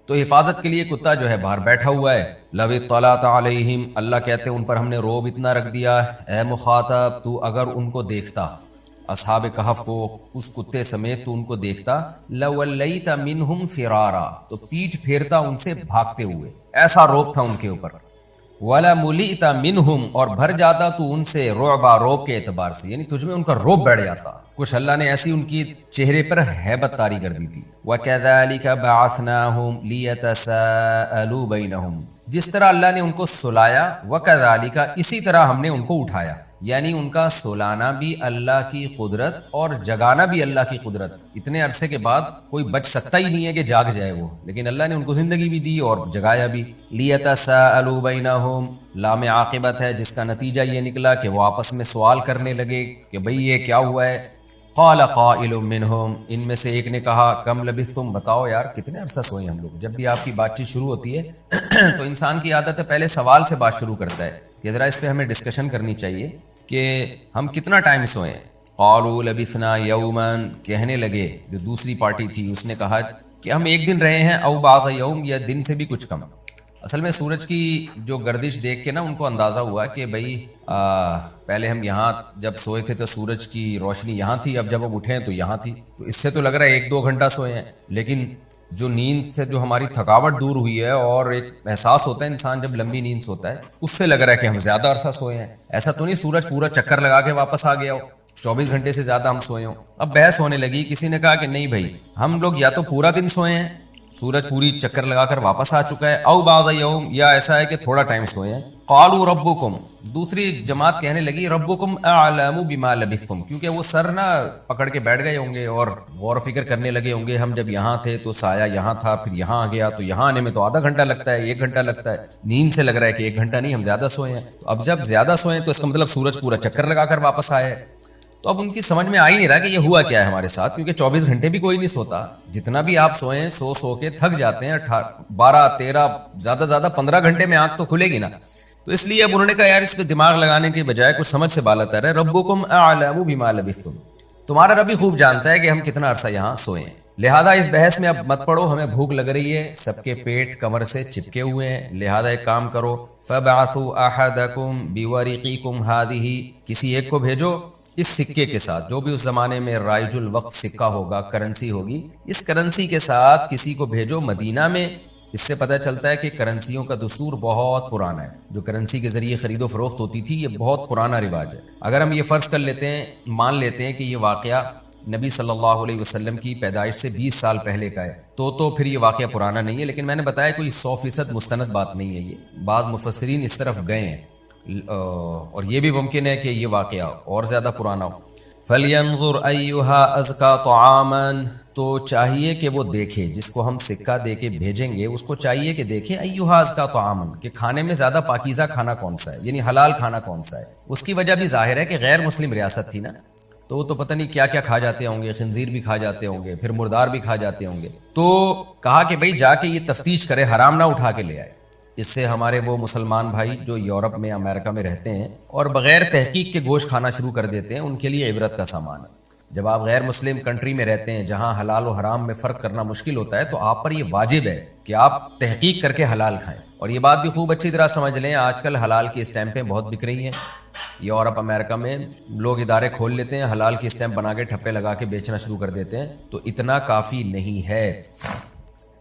تو حفاظت کے لیے کتا جو ہے باہر بیٹھا ہوا ہے۔ لَوِ اطَّلَعْتَ عَلَيْهِمْ، اللہ کہتے ہیں ان پر ہم نے رعب اتنا رکھ دیا، اے مخاطب تو اگر ان کو دیکھتا، اصحاب کہف کو اس کتے سمیت تو ان کو دیکھتا، لَوَلَّيْتَ مِنْهُمْ فِرَارًا، تو پیٹھ پھیرتا ان سے بھاگتے ہوئے، ایسا رعب تھا ان کے اوپر۔ وَلَمُلِئْتَ مِنْهُمْ، اور بھر جاتا تو ان سے رعبا، رعب کے اعتبار سے، یعنی تجھ میں ان کا رعب بیٹھ جاتا، کچھ اللہ نے ایسی ان کی چہرے پر ہیبت طاری کر دی تھی۔ وَكَذَلِكَ بَعَثْنَاهُمْ لِيَتَسَاءَلُوا بَيْنَهُمْ، جس طرح اللہ نے ان کو سلایا، وَكَذَلِكَ، اسی طرح ہم نے ان کو اٹھایا، یعنی ان کا سلانا بھی اللہ کی قدرت اور جگانا بھی اللہ کی قدرت۔ اتنے عرصے کے بعد کوئی بچ سکتا ہی نہیں ہے کہ جاگ جائے وہ، لیکن اللہ نے ان کو زندگی بھی دی اور جگایا بھی۔ لیتساءلوا بینہم، لام عاقبت ہے جس کا نتیجہ یہ نکلا کہ وہ آپس میں سوال کرنے لگے کہ بھئی یہ کیا ہوا ہے۔ قال قائل منہم، ان میں سے ایک نے کہا، کم لبثتم، بتاؤ یار کتنے عرصہ سوئے ہم لوگ۔ جب بھی آپ کی بات چیت شروع ہوتی ہے تو انسان کی عادت ہے پہلے سوال سے بات شروع کرتا ہے کہ ذرا اس پہ ہمیں ڈسکشن کرنی چاہیے کہ ہم کتنا ٹائم سوئے ہیں۔ قالوا لبثنا یوما، کہنے لگے جو دوسری پارٹی تھی اس نے کہا کہ ہم ایک دن رہے ہیں، او بعض یوم، یا دن سے بھی کچھ کم۔ اصل میں سورج کی جو گردش دیکھ کے نا ان کو اندازہ ہوا کہ بھئی پہلے ہم یہاں جب سوئے تھے تو سورج کی روشنی یہاں تھی، اب جب ہم اٹھے ہیں تو یہاں تھی، تو اس سے تو لگ رہا ہے 1-2 گھنٹہ سوئے ہیں، لیکن جو نیند سے جو ہماری تھکاوٹ دور ہوئی ہے اور ایک احساس ہوتا ہے انسان جب لمبی نیند سوتا ہے، اس سے لگ رہا ہے کہ ہم زیادہ عرصہ سوئے ہیں۔ ایسا تو نہیں سورج پورا چکر لگا کے واپس آ گیا ہو، 24 گھنٹے سے زیادہ ہم سوئے ہوں۔ اب بحث ہونے لگی، کسی نے کہا کہ نہیں بھائی ہم لوگ یا تو پورا دن سوئے ہیں، سورج پوری چکر لگا کر واپس آ چکا ہے، او بعض یوم، یا ایسا ہے کہ تھوڑا ٹائم سوئے ہیں۔ قالوا ربکم، دوسری جماعت کہنے لگی ربکم اعلم بما لبثتم، کیونکہ وہ سر نہ پکڑ کے بیٹھ گئے ہوں گے اور غور و فکر کرنے لگے ہوں گے، ہم جب یہاں تھے تو سایہ یہاں تھا، پھر یہاں آ گیا تو یہاں آنے میں تو آدھا گھنٹہ لگتا ہے، 1 گھنٹہ لگتا ہے، نیند سے لگ رہا ہے کہ 1 گھنٹہ نہیں ہم زیادہ سوئے ہیں۔ تو اب جب زیادہ سوئے تو اس کا مطلب سورج پورا چکر لگا کر واپس آئے۔ تو اب ان کی سمجھ میں آ ہی نہیں رہا کہ یہ ہوا کیا ہے ہمارے ساتھ، کیونکہ 24 گھنٹے بھی کوئی نہیں سوتا، جتنا بھی آپ سوئیں سو کے تھک جاتے ہیں، 12 13 زیادہ 15 گھنٹے میں آنکھ تو کھلے گی نا۔ تو اس لیے اب انہوں نے کہا یار اس پہ دماغ لگانے کے بجائے کچھ سمجھ سے بالت ہے، ربکم اعلم بما لبثتم، تمہارا رب ہی خوب جانتا ہے کہ ہم کتنا عرصہ یہاں سوئے ہیں، لہذا اس بحث میں اب مت پڑو، ہمیں بھوک لگ رہی ہے، سب کے پیٹ کمر سے چپکے ہوئے ہیں، لہذا ایک کام کرو، فبعثوا احدکم بورقکم هذه، کسی ایک کو بھیجو اس سکے کے ساتھ، جو بھی اس زمانے میں رائج الوقت سکہ ہوگا، کرنسی ہوگی، اس کرنسی کے ساتھ کسی کو بھیجو مدینہ میں۔ اس سے پتہ چلتا ہے کہ کرنسیوں کا دستور بہت پرانا ہے، جو کرنسی کے ذریعے خرید و فروخت ہوتی تھی یہ بہت پرانا رواج ہے۔ اگر ہم یہ فرض کر لیتے ہیں، مان لیتے ہیں کہ یہ واقعہ نبی صلی اللہ علیہ وسلم کی پیدائش سے 20 سال پہلے کا ہے، تو پھر یہ واقعہ پرانا نہیں ہے، لیکن میں نے بتایا کوئی 100% مستند بات نہیں ہے، یہ بعض مفسرین اس طرف گئے ہیں، اور یہ بھی ممکن ہے کہ یہ واقعہ اور زیادہ پرانا ہو۔ فَلْيَنظُرْ أَيُّهَا أَزْكَىٰ طَعَامًا، تو چاہیے کہ وہ دیکھے، جس کو ہم سکہ دے کے بھیجیں گے اس کو چاہیے کہ دیکھے أَيُّهَا أَزْكَىٰ طَعَامًا، کہ کھانے میں زیادہ پاکیزہ کھانا کون سا ہے، یعنی حلال کھانا کون سا ہے۔ اس کی وجہ بھی ظاہر ہے کہ غیر مسلم ریاست تھی نا، تو وہ تو پتہ نہیں کیا کیا کھا جاتے ہوں گے، خنزیر بھی کھا جاتے ہوں گے، پھر مردار بھی کھا جاتے ہوں گے، تو کہا کہ بھئی جا کے یہ تفتیش کرے، حرام نہ اٹھا کے لے آئے۔ اس سے ہمارے وہ مسلمان بھائی جو یورپ میں امریکہ میں رہتے ہیں اور بغیر تحقیق کے گوشت کھانا شروع کر دیتے ہیں، ان کے لیے عبرت کا سامان ہے۔ جب آپ غیر مسلم کنٹری میں رہتے ہیں جہاں حلال و حرام میں فرق کرنا مشکل ہوتا ہے، تو آپ پر یہ واجب ہے کہ آپ تحقیق کر کے حلال کھائیں۔ اور یہ بات بھی خوب اچھی طرح سمجھ لیں، آج کل حلال کی اسٹیمپیں بہت بک رہی ہیں۔ یورپ امریکہ میں لوگ ادارے کھول لیتے ہیں، حلال کی اسٹیمپ بنا کے ٹھپے لگا کے بیچنا شروع کر دیتے ہیں۔ تو اتنا کافی نہیں ہے،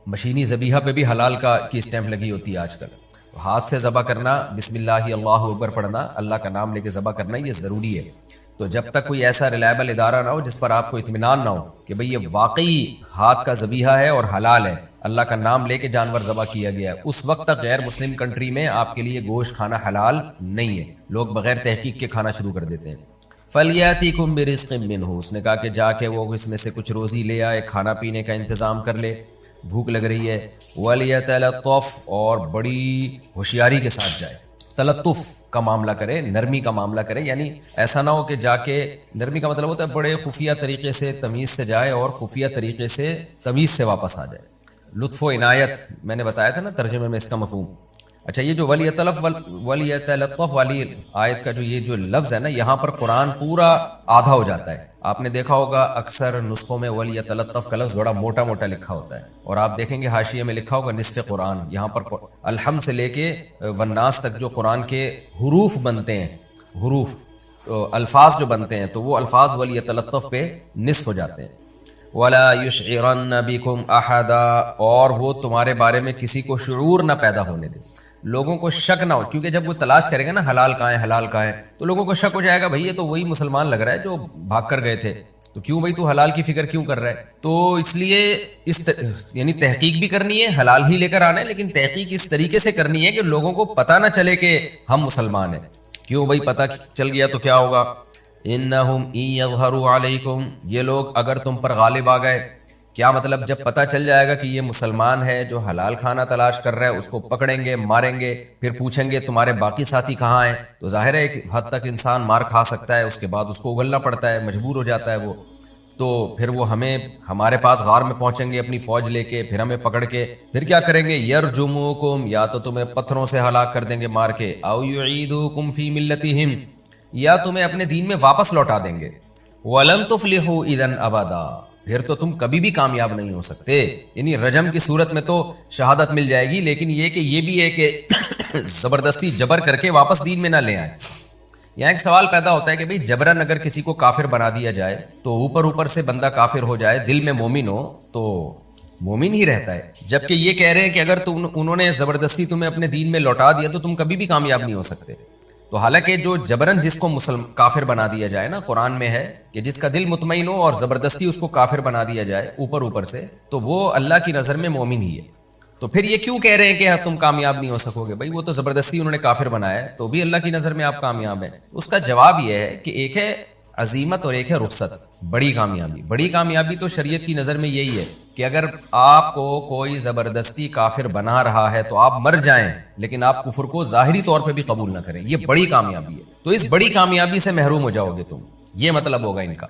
مشینی ذبیحہ پہ بھی حلال کی اسٹیمپ لگی ہوتی ہے آج کل۔ ہاتھ سے ذبح کرنا، بسم اللہ اللہ اکبر پڑھنا، اللہ کا نام لے کے ذبح کرنا، یہ ضروری ہے۔ تو جب تک کوئی ایسا ریلائبل ادارہ نہ ہو جس پر آپ کو اطمینان نہ ہو کہ بھئی یہ واقعی ہاتھ کا ذبیحہ ہے اور حلال ہے، اللہ کا نام لے کے جانور ذبح کیا گیا ہے، اس وقت تک غیر مسلم کنٹری میں آپ کے لیے گوشت کھانا حلال نہیں ہے۔ لوگ بغیر تحقیق کے کھانا شروع کر دیتے ہیں۔ فَلْيَأْتِكُمْ بِرِزْقٍ مِّنْهُ، اس نے کہا کہ جا کے وہ اس میں سے کچھ روزی لے آئے، کھانا پینے کا انتظام کر لے، بھوک لگ رہی ہے۔ وَلْيَتَلَطَّفْ، اور بڑی ہوشیاری کے ساتھ جائے، تلطف کا معاملہ کرے، نرمی کا معاملہ کرے، یعنی ایسا نہ ہو کہ جا کے، نرمی کا مطلب ہوتا ہے بڑے خفیہ طریقے سے تمیز سے جائے اور خفیہ طریقے سے تمیز سے واپس آ جائے۔ لطف و عنایت میں نے بتایا تھا نا ترجمے میں اس کا مفہوم۔ اچھا، یہ جو ولیتلطف والی آیت کا جو یہ جو لفظ ہے نا، یہاں پر قرآن پورا آدھا ہو جاتا ہے۔ آپ نے دیکھا ہوگا اکثر نسخوں میں ولیتلطف کا لفظ بڑا موٹا موٹا لکھا ہوتا ہے، اور آپ دیکھیں گے حاشیے میں لکھا ہوگا نصف قرآن۔ یہاں پر الحمد سے لے کے والناس تک جو قرآن کے حروف بنتے ہیں، حروف تو الفاظ جو بنتے ہیں، تو وہ الفاظ ولیتلطف پہ نصف ہو جاتے ہیں۔ وَلَا يُشْعِرَنَّ بِكُمْ أَحَدًا، اور وہ تمہارے بارے میں کسی کو شعور نہ پیدا ہونے دے، لوگوں کو شک نہ ہو، کیونکہ جب وہ تلاش کرے گا نا حلال کہاں ہے حلال کہاں ہے، تو لوگوں کو شک ہو جائے گا بھئی یہ تو وہی مسلمان لگ رہا ہے جو بھاگ کر گئے تھے، تو کیوں بھئی تو حلال کی فکر کیوں کر رہا ہے؟ تو اس لیے یعنی تحقیق بھی کرنی ہے، حلال ہی لے کر آنا ہے، لیکن تحقیق اس طریقے سے کرنی ہے کہ لوگوں کو پتہ نہ چلے کہ ہم مسلمان ہیں۔ کیوں بھئی پتہ چل گیا تو کیا ہوگا؟ انہم ان یظہروا علیکم، یہ لوگ اگر تم پر غالب آ گئے، کیا مطلب جب پتہ چل جائے گا کہ یہ مسلمان ہے جو حلال کھانا تلاش کر رہا ہے، اس کو پکڑیں گے، ماریں گے، پھر پوچھیں گے تمہارے باقی ساتھی کہاں ہیں، تو ظاہر ہے ایک حد تک انسان مار کھا سکتا ہے، اس کے بعد اس کو اگلنا پڑتا ہے، مجبور ہو جاتا ہے وہ، تو پھر وہ ہمارے پاس غار میں پہنچیں گے اپنی فوج لے کے، پھر ہمیں پکڑ کے پھر کیا کریں گے؟ یرجموکم، یا تو تمہیں پتھروں سے ہلاک کر دیں گے مار کے، او یعیدوکم فی ملتہم، یا تمہیں اپنے دین میں واپس لوٹا دیں گے۔ وَلَن تُفْلِحُوا إِذًا أَبَدًا، پھر تو تم کبھی بھی کامیاب نہیں ہو سکتے۔ یعنی رجم کی صورت میں تو شہادت مل جائے گی، لیکن یہ بھی ہے کہ زبردستی جبر کر کے واپس دین میں نہ لے آئیں۔ یہاں ایک سوال پیدا ہوتا ہے کہ بھئی جبرن اگر کسی کو کافر بنا دیا جائے تو اوپر سے بندہ کافر ہو جائے، دل میں مومن ہو تو مومن ہی رہتا ہے، جبکہ یہ کہہ رہے ہیں کہ اگر انہوں نے زبردستی تمہیں اپنے دین میں لوٹا دیا تو تم کبھی بھی کامیاب نہیں ہو سکتے۔ تو حالانکہ جو جبرن جس کو کافر بنا دیا جائے نا، قرآن میں ہے کہ جس کا دل مطمئن ہو اور زبردستی اس کو کافر بنا دیا جائے اوپر سے، تو وہ اللہ کی نظر میں مومن ہی ہے۔ تو پھر یہ کیوں کہہ رہے ہیں کہ تم کامیاب نہیں ہو سکو گے؟ بھائی وہ تو زبردستی انہوں نے کافر بنایا ہے، تو بھی اللہ کی نظر میں آپ کامیاب ہیں۔ اس کا جواب یہ ہے کہ ایک ہے عزیمت اور ایک ہے رخصت، بڑی کامیابی۔ بڑی کامیابی تو شریعت کی نظر میں یہی ہے کہ اگر آپ کو کوئی زبردستی کافر بنا رہا ہے تو آپ مر جائیں، لیکن آپ کفر کو ظاہری طور پہ بھی قبول نہ کریں، یہ بڑی کامیابی ہے۔ تو اس بڑی کامیابی سے محروم ہو جاؤ گے تم، یہ مطلب ہوگا ان کا۔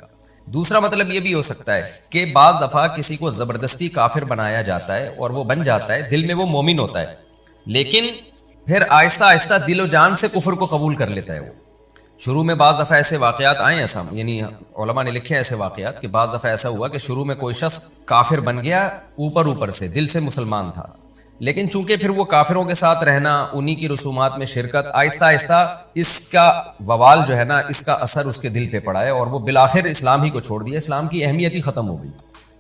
دوسرا مطلب یہ بھی ہو سکتا ہے کہ بعض دفعہ کسی کو زبردستی کافر بنایا جاتا ہے اور وہ بن جاتا ہے، دل میں وہ مومن ہوتا ہے، لیکن پھر آہستہ آہستہ دل و جان سے کفر کو قبول کر لیتا ہے وہ۔ شروع میں بعض دفعہ ایسے واقعات آئے ایسا، یعنی علماء نے لکھے ایسے واقعات کہ بعض دفعہ ایسا ہوا کہ شروع میں کوئی شخص کافر بن گیا، اوپر سے دل سے مسلمان تھا، لیکن چونکہ پھر وہ کافروں کے ساتھ رہنا، انہی کی رسومات میں شرکت، آہستہ آہستہ اس کا وبال جو ہے نا، اس کا اثر اس کے دل پہ پڑا ہے اور وہ بالآخر اسلام ہی کو چھوڑ دیا، اسلام کی اہمیت ہی ختم ہو گئی۔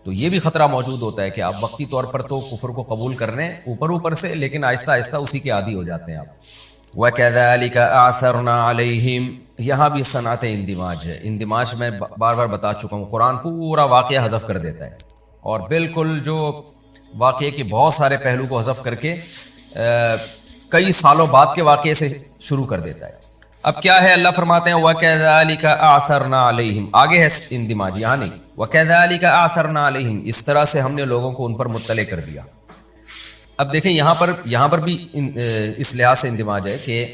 تو یہ بھی خطرہ موجود ہوتا ہے کہ آپ وقتی طور پر تو کفر کو قبول کر رہے ہیں اوپر سے، لیکن آہستہ آہستہ اسی کے عادی ہو جاتے ہیں آپ۔ وَكَذَلِكَ أَعْثَرْنَا عَلَيْهِمْ، یہاں بھی صنعت اندماج ہے۔ اندماج میں بار بار بتا چکا ہوں، قرآن پورا واقعہ حذف کر دیتا ہے اور بالکل جو واقعے کے بہت سارے پہلو کو حذف کر کے کئی سالوں بعد کے واقعے سے شروع کر دیتا ہے۔ اب کیا ہے؟ اللہ فرماتے ہیں وَكَذَلِكَ أَعْثَرْنَا عَلَيْهِمْ، آگے ہے اندماج، یہاں نہیں، وَكَذَلِكَ أَعْثَرْنَا عَلَيْهِمْ، اس طرح سے ہم نے لوگوں کو ان پر مطلع کر دیا۔ اب دیکھیں یہاں پر بھی اس لحاظ سے اندماج ہے کہ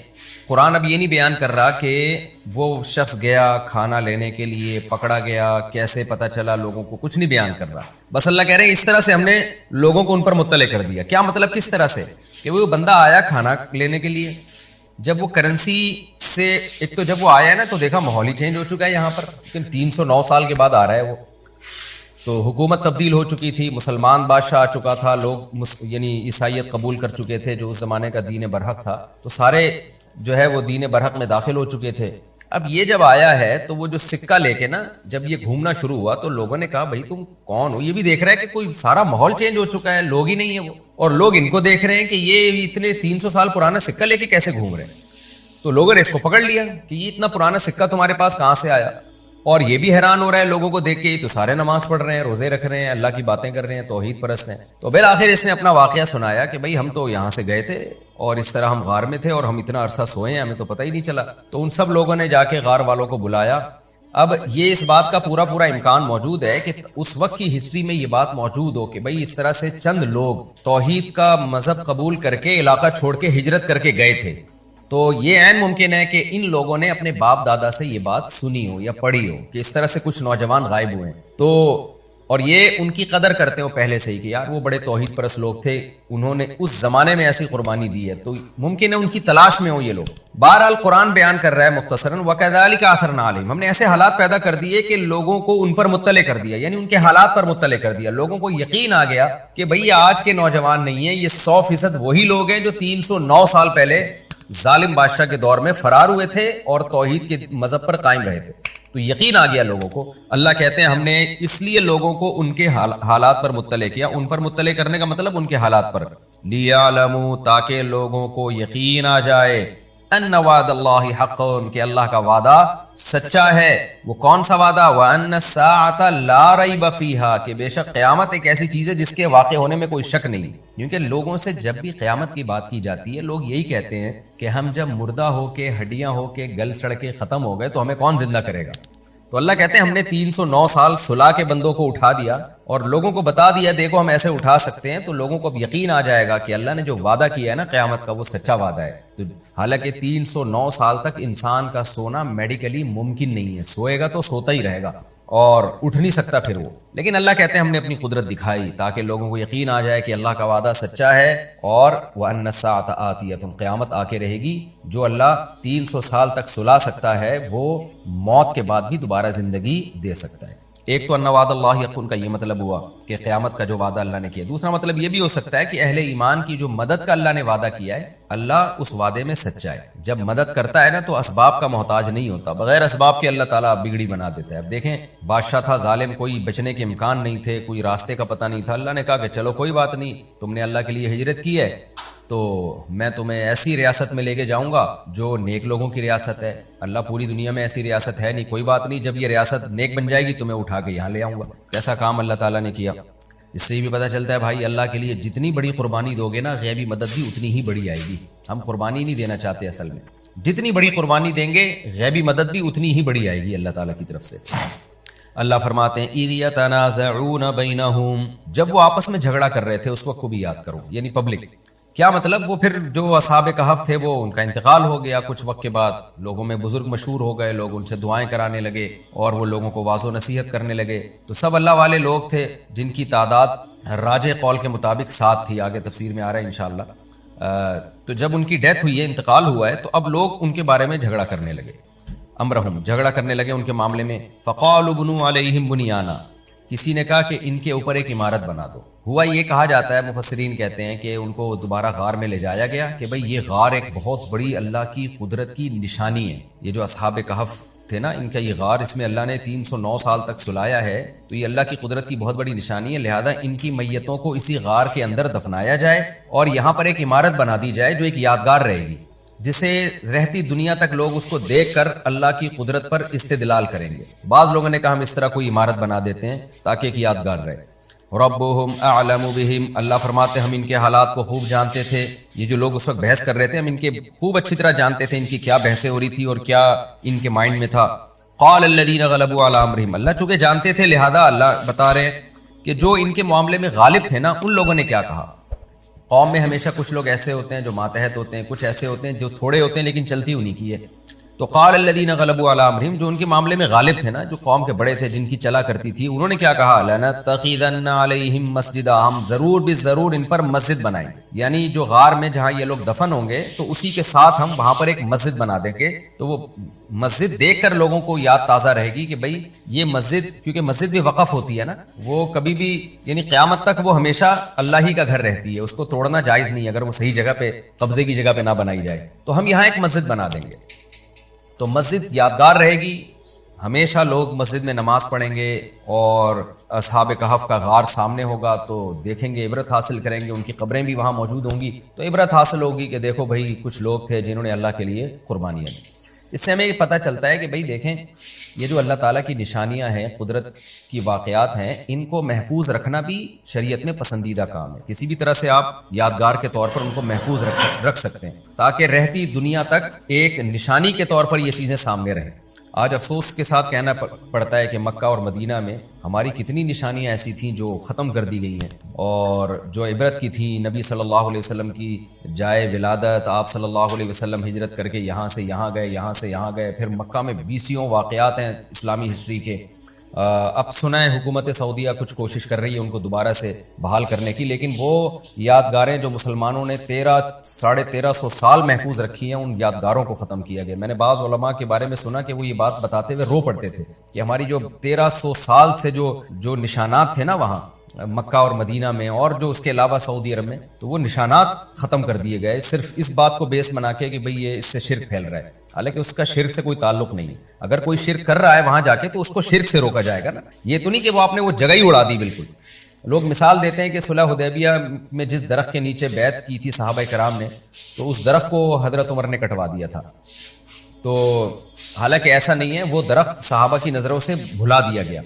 قرآن اب یہ نہیں بیان کر رہا کہ وہ شخص گیا کھانا لینے کے لیے، پکڑا گیا، کیسے پتہ چلا لوگوں کو، کچھ نہیں بیان کر رہا. بس اللہ کہہ رہے ہیں اس طرح سے ہم نے لوگوں کو ان پر مطلع کر دیا. کیا مطلب کس طرح سے؟ کہ وہ بندہ آیا کھانا لینے کے لیے، جب وہ کرنسی سے ایک تو جب وہ آیا ہے نا تو دیکھا ماحول ہی چینج ہو چکا ہے یہاں پر، لیکن 309 سال کے بعد آ رہا ہے وہ، تو حکومت تبدیل ہو چکی تھی، مسلمان بادشاہ آ چکا تھا، لوگ یعنی عیسائیت قبول کر چکے تھے جو اس زمانے کا دین برحق تھا، تو سارے جو ہے وہ دین برحق میں داخل ہو چکے تھے. اب یہ جب آیا ہے تو وہ جو سکہ لے کے نا جب یہ گھومنا شروع ہوا تو لوگوں نے کہا بھائی تم کون ہو؟ یہ بھی دیکھ رہا ہے کہ کوئی سارا ماحول چینج ہو چکا ہے، لوگ ہی نہیں ہیں وہ، اور لوگ ان کو دیکھ رہے ہیں کہ یہ اتنے 300 سال پرانا سکہ لے کے کیسے گھوم رہے ہیں. تو لوگوں نے اس کو پکڑ لیا کہ یہ اتنا پرانا سکہ تمہارے پاس کہاں سے آیا، اور یہ بھی حیران ہو رہا ہے لوگوں کو دیکھ کے، تو سارے نماز پڑھ رہے ہیں، روزے رکھ رہے ہیں، اللہ کی باتیں کر رہے ہیں، توحید پرست ہیں. تو بالآخر اس نے اپنا واقعہ سنایا کہ بھائی ہم تو یہاں سے گئے تھے اور اس طرح ہم غار میں تھے اور ہم اتنا عرصہ سوئے ہیں، ہمیں تو پتہ ہی نہیں چلا. تو ان سب لوگوں نے جا کے غار والوں کو بلایا. اب یہ اس بات کا پورا امکان موجود ہے کہ اس وقت کی ہسٹری میں یہ بات موجود ہو کہ بھائی اس طرح سے چند لوگ توحید کا مذہب قبول کر کے علاقہ چھوڑ کے ہجرت کر کے گئے تھے. تو یہ عین ممکن ہے کہ ان لوگوں نے اپنے باپ دادا سے یہ بات سنی ہو یا پڑھی ہو کہ اس طرح سے کچھ نوجوان غائب ہوئے ہیں. تو اور یہ ان کی قدر کرتے ہو پہلے سے ہی کہ یار وہ بڑے توحید پرست لوگ تھے، انہوں نے اس زمانے میں ایسی قربانی دی ہے، تو ممکن ہے ان کی تلاش میں ہو یہ لوگ. بہرحال قرآن بیان کر رہا ہے مختصراً وَكَذَلِكَ أَثَرْنَا عَلَيْهِمْ، ہم نے ایسے حالات پیدا کر دیے کہ لوگوں کو ان پر مطلع کر دیا، یعنی ان کے حالات پر مطلع کر دیا. لوگوں کو یقین آ گیا کہ بھئی یہ آج کے نوجوان نہیں ہیں، یہ 100% وہی لوگ ہیں جو 309 سال پہلے ظالم بادشاہ کے دور میں فرار ہوئے تھے اور توحید کے مذہب پر قائم رہے تھے. تو یقین آ گیا لوگوں کو. اللہ کہتے ہیں ہم نے اس لیے لوگوں کو ان کے حالات پر مطلع کیا. ان پر مطلع کرنے کا مطلب ان کے حالات پر، لیعلموا، تاکہ لوگوں کو یقین آ جائے، ان وعد اللہ حق، کہ اللہ کا وعدہ سچا ہے. وہ کون سا وعدہ؟ وان الساعۃ لا ریب فیہا، کہ بے شک قیامت ایک ایسی چیز ہے جس کے واقع ہونے میں کوئی شک نہیں. کیونکہ لوگوں سے جب بھی قیامت کی بات کی جاتی ہے لوگ یہی کہتے ہیں کہ ہم جب مردہ ہو کے ہڈیاں ہو کے گل سڑ کے ختم ہو گئے تو ہمیں کون زندہ کرے گا. تو اللہ کہتے ہیں ہم نے 309 سال سلا کے بندوں کو اٹھا دیا اور لوگوں کو بتا دیا دیکھو ہم ایسے اٹھا سکتے ہیں. تو لوگوں کو اب یقین آ جائے گا کہ اللہ نے جو وعدہ کیا ہے نا قیامت کا وہ سچا وعدہ ہے. تو حالانکہ 309 سال تک انسان کا سونا میڈیکلی ممکن نہیں ہے، سوئے گا تو سوتا ہی رہے گا اور اٹھ نہیں سکتا پھر وہ. لیکن اللہ کہتے ہیں ہم نے اپنی قدرت دکھائی تاکہ لوگوں کو یقین آ جائے کہ اللہ کا وعدہ سچا ہے، اور وَأَنَّ السَّاعَةَ آتِيَةٌ، قیامت آ کے رہے گی. جو اللہ 300 سال تک سلا سکتا ہے وہ موت کے بعد بھی دوبارہ زندگی دے سکتا ہے. ایک تو ان وعد اللہ حق کا یہ مطلب ہوا کہ قیامت کا جو وعدہ اللہ نے کیا. دوسرا مطلب یہ بھی ہو سکتا ہے کہ اہل ایمان کی جو مدد کا اللہ نے وعدہ کیا ہے اللہ اس وعدے میں سچا ہے. جب مدد کرتا ہے نا تو اسباب کا محتاج نہیں ہوتا، بغیر اسباب کے اللہ تعالیٰ بگڑی بنا دیتا ہے. اب دیکھیں بادشاہ تھا ظالم، کوئی بچنے کے امکان نہیں تھے، کوئی راستے کا پتہ نہیں تھا. اللہ نے کہا کہ چلو کوئی بات نہیں، تم نے اللہ کے لیے ہجرت کی ہے تو میں تمہیں ایسی ریاست میں لے کے جاؤں گا جو نیک لوگوں کی ریاست ہے. اللہ پوری دنیا میں ایسی ریاست ہے نہیں، کوئی بات نہیں، جب یہ ریاست نیک بن جائے گی تمہیں اٹھا کے یہاں لے آؤں گا. کیسا کام اللہ تعالیٰ نے کیا. اس سے بھی پتہ چلتا ہے بھائی اللہ کے لیے جتنی بڑی قربانی دو گے نا غیبی مدد بھی اتنی ہی بڑی آئے گی. ہم قربانی نہیں دینا چاہتے اصل میں، جتنی بڑی قربانی دیں گے غیبی مدد بھی اتنی ہی بڑی آئے گی اللہ تعالیٰ کی طرف سے. اللہ فرماتے ہیں اِذْ يَتَنَازَعُونَ بَيْنَهُمْ، جب وہ آپس میں جھگڑا کر رہے تھے اس وقت کو بھی یاد کرو، یعنی پبلک. کیا مطلب؟ وہ پھر جو اصحاب کہف تھے وہ ان کا انتقال ہو گیا کچھ وقت کے بعد، لوگوں میں بزرگ مشہور ہو گئے، لوگ ان سے دعائیں کرانے لگے اور وہ لوگوں کو واعظ و نصیحت کرنے لگے. تو سب اللہ والے لوگ تھے جن کی تعداد راجح قول کے مطابق 7 تھی، آگے تفسیر میں آ رہا ہے انشاءاللہ. تو جب ان کی ڈیتھ ہوئی ہے، انتقال ہوا ہے، تو اب لوگ ان کے بارے میں جھگڑا کرنے لگے. امرہم، جھگڑا کرنے لگے ان کے معاملے میں. فقالوا بنوا علیہم بنیانا، کسی نے کہا کہ ان کے اوپر ایک عمارت بنا دو. ہوا یہ کہا جاتا ہے، مفسرین کہتے ہیں کہ ان کو دوبارہ غار میں لے جایا گیا کہ بھئی یہ غار ایک بہت بڑی اللہ کی قدرت کی نشانی ہے. یہ جو اصحاب کہف تھے نا ان کا یہ غار، اس میں اللہ نے 309 سال تک سلایا ہے، تو یہ اللہ کی قدرت کی بہت بڑی نشانی ہے. لہذا ان کی میتوں کو اسی غار کے اندر دفنایا جائے اور یہاں پر ایک عمارت بنا دی جائے جو ایک یادگار رہے گی، جسے رہتی دنیا تک لوگ اس کو دیکھ کر اللہ کی قدرت پر استدلال کریں گے. بعض لوگوں نے کہا ہم اس طرح کوئی عمارت بنا دیتے ہیں تاکہ ایک یادگار رہے. ربهم اعلم بهم، اللہ فرماتے ہم ان کے حالات کو خوب جانتے تھے. یہ جو لوگ اس وقت بحث کر رہے تھے ہم ان کے خوب اچھی طرح جانتے تھے، ان کی کیا بحثیں ہو رہی تھی اور کیا ان کے مائنڈ میں تھا. قال الذين غلبوا على امرهم، اللہ چونکہ جانتے تھے لہذا اللہ بتا رہے ہیں کہ جو ان کے معاملے میں غالب تھے نا ان لوگوں نے کیا کہا. قوم میں ہمیشہ کچھ لوگ ایسے ہوتے ہیں جو ماتحت ہوتے ہیں، کچھ ایسے ہوتے ہیں جو تھوڑے ہوتے ہیں لیکن چلتی انہیں کی ہے. تو قال الذین غلبوا علی امرہم، جو ان کے معاملے میں غالب تھے نا، جو قوم کے بڑے تھے جن کی چلا کرتی تھی، انہوں نے کیا کہا، لنتخذن علیہم مسجدا، ہم ضرور بالضرور ان پر مسجد بنائیں گے. یعنی جو غار میں جہاں یہ لوگ دفن ہوں گے تو اسی کے ساتھ ہم وہاں پر ایک مسجد بنا دیں گے. تو وہ مسجد دیکھ کر لوگوں کو یاد تازہ رہے گی کہ بھئی یہ مسجد، کیونکہ مسجد بھی وقف ہوتی ہے نا، وہ کبھی بھی یعنی قیامت تک وہ ہمیشہ اللہ ہی کا گھر رہتی ہے، اس کو توڑنا جائز نہیں اگر وہ صحیح جگہ پہ، قبضے کی جگہ پہ نہ بنائی جائے. تو ہم یہاں ایک مسجد بنا دیں گے. تو مسجد یادگار رہے گی، ہمیشہ لوگ مسجد میں نماز پڑھیں گے، اور اصحاب کہف کا غار سامنے ہوگا تو دیکھیں گے، عبرت حاصل کریں گے. ان کی قبریں بھی وہاں موجود ہوں گی تو عبرت حاصل ہوگی کہ دیکھو بھئی کچھ لوگ تھے جنہوں نے اللہ کے لیے قربانیاں دی. اس سے ہمیں یہ پتہ چلتا ہے کہ بھئی دیکھیں، یہ جو اللہ تعالیٰ کی نشانیاں ہیں، قدرت کی واقعات ہیں، ان کو محفوظ رکھنا بھی شریعت میں پسندیدہ کام ہے. کسی بھی طرح سے آپ یادگار کے طور پر ان کو محفوظ رکھ سکتے ہیں تاکہ رہتی دنیا تک ایک نشانی کے طور پر یہ چیزیں سامنے رہیں. آج افسوس کے ساتھ کہنا پڑتا ہے کہ مکہ اور مدینہ میں ہماری کتنی نشانیاں ایسی تھیں جو ختم کر دی گئی ہیں، اور جو عبرت کی تھیں، نبی صلی اللہ علیہ وسلم کی جائے ولادت، آپ صلی اللہ علیہ وسلم ہجرت کر کے یہاں سے یہاں گئے، یہاں سے یہاں گئے، پھر مکہ میں 20 واقعات ہیں اسلامی ہسٹری کے. اب سنا ہے حکومت سعودیہ کچھ کوشش کر رہی ہے ان کو دوبارہ سے بحال کرنے کی، لیکن وہ یادگاریں جو مسلمانوں نے 1300 سال محفوظ رکھی ہیں، ان یادگاروں کو ختم کیا گیا. میں نے بعض علماء کے بارے میں سنا کہ وہ یہ بات بتاتے ہوئے رو پڑتے تھے کہ ہماری جو 1300 سال سے جو نشانات تھے نا وہاں مکہ اور مدینہ میں، اور جو اس کے علاوہ سعودی عرب میں، تو وہ نشانات ختم کر دیے گئے صرف اس بات کو بیس بنا کے کہ بھئی یہ اس سے شرک پھیل رہا ہے. حالانکہ اس کا شرک سے کوئی تعلق نہیں ہے. اگر کوئی شرک کر رہا ہے وہاں جا کے تو اس کو شرک سے روکا جائے گا نا. یہ تو نہیں کہ وہ آپ نے وہ جگہ ہی اڑا دی بالکل. لوگ مثال دیتے ہیں کہ صلح حدیبیہ میں جس درخت کے نیچے بیعت کی تھی صحابہ کرام نے، تو اس درخت کو حضرت عمر نے کٹوا دیا تھا. تو حالانکہ ایسا نہیں ہے، وہ درخت صحابہ کی نظروں سے بھلا دیا گیا.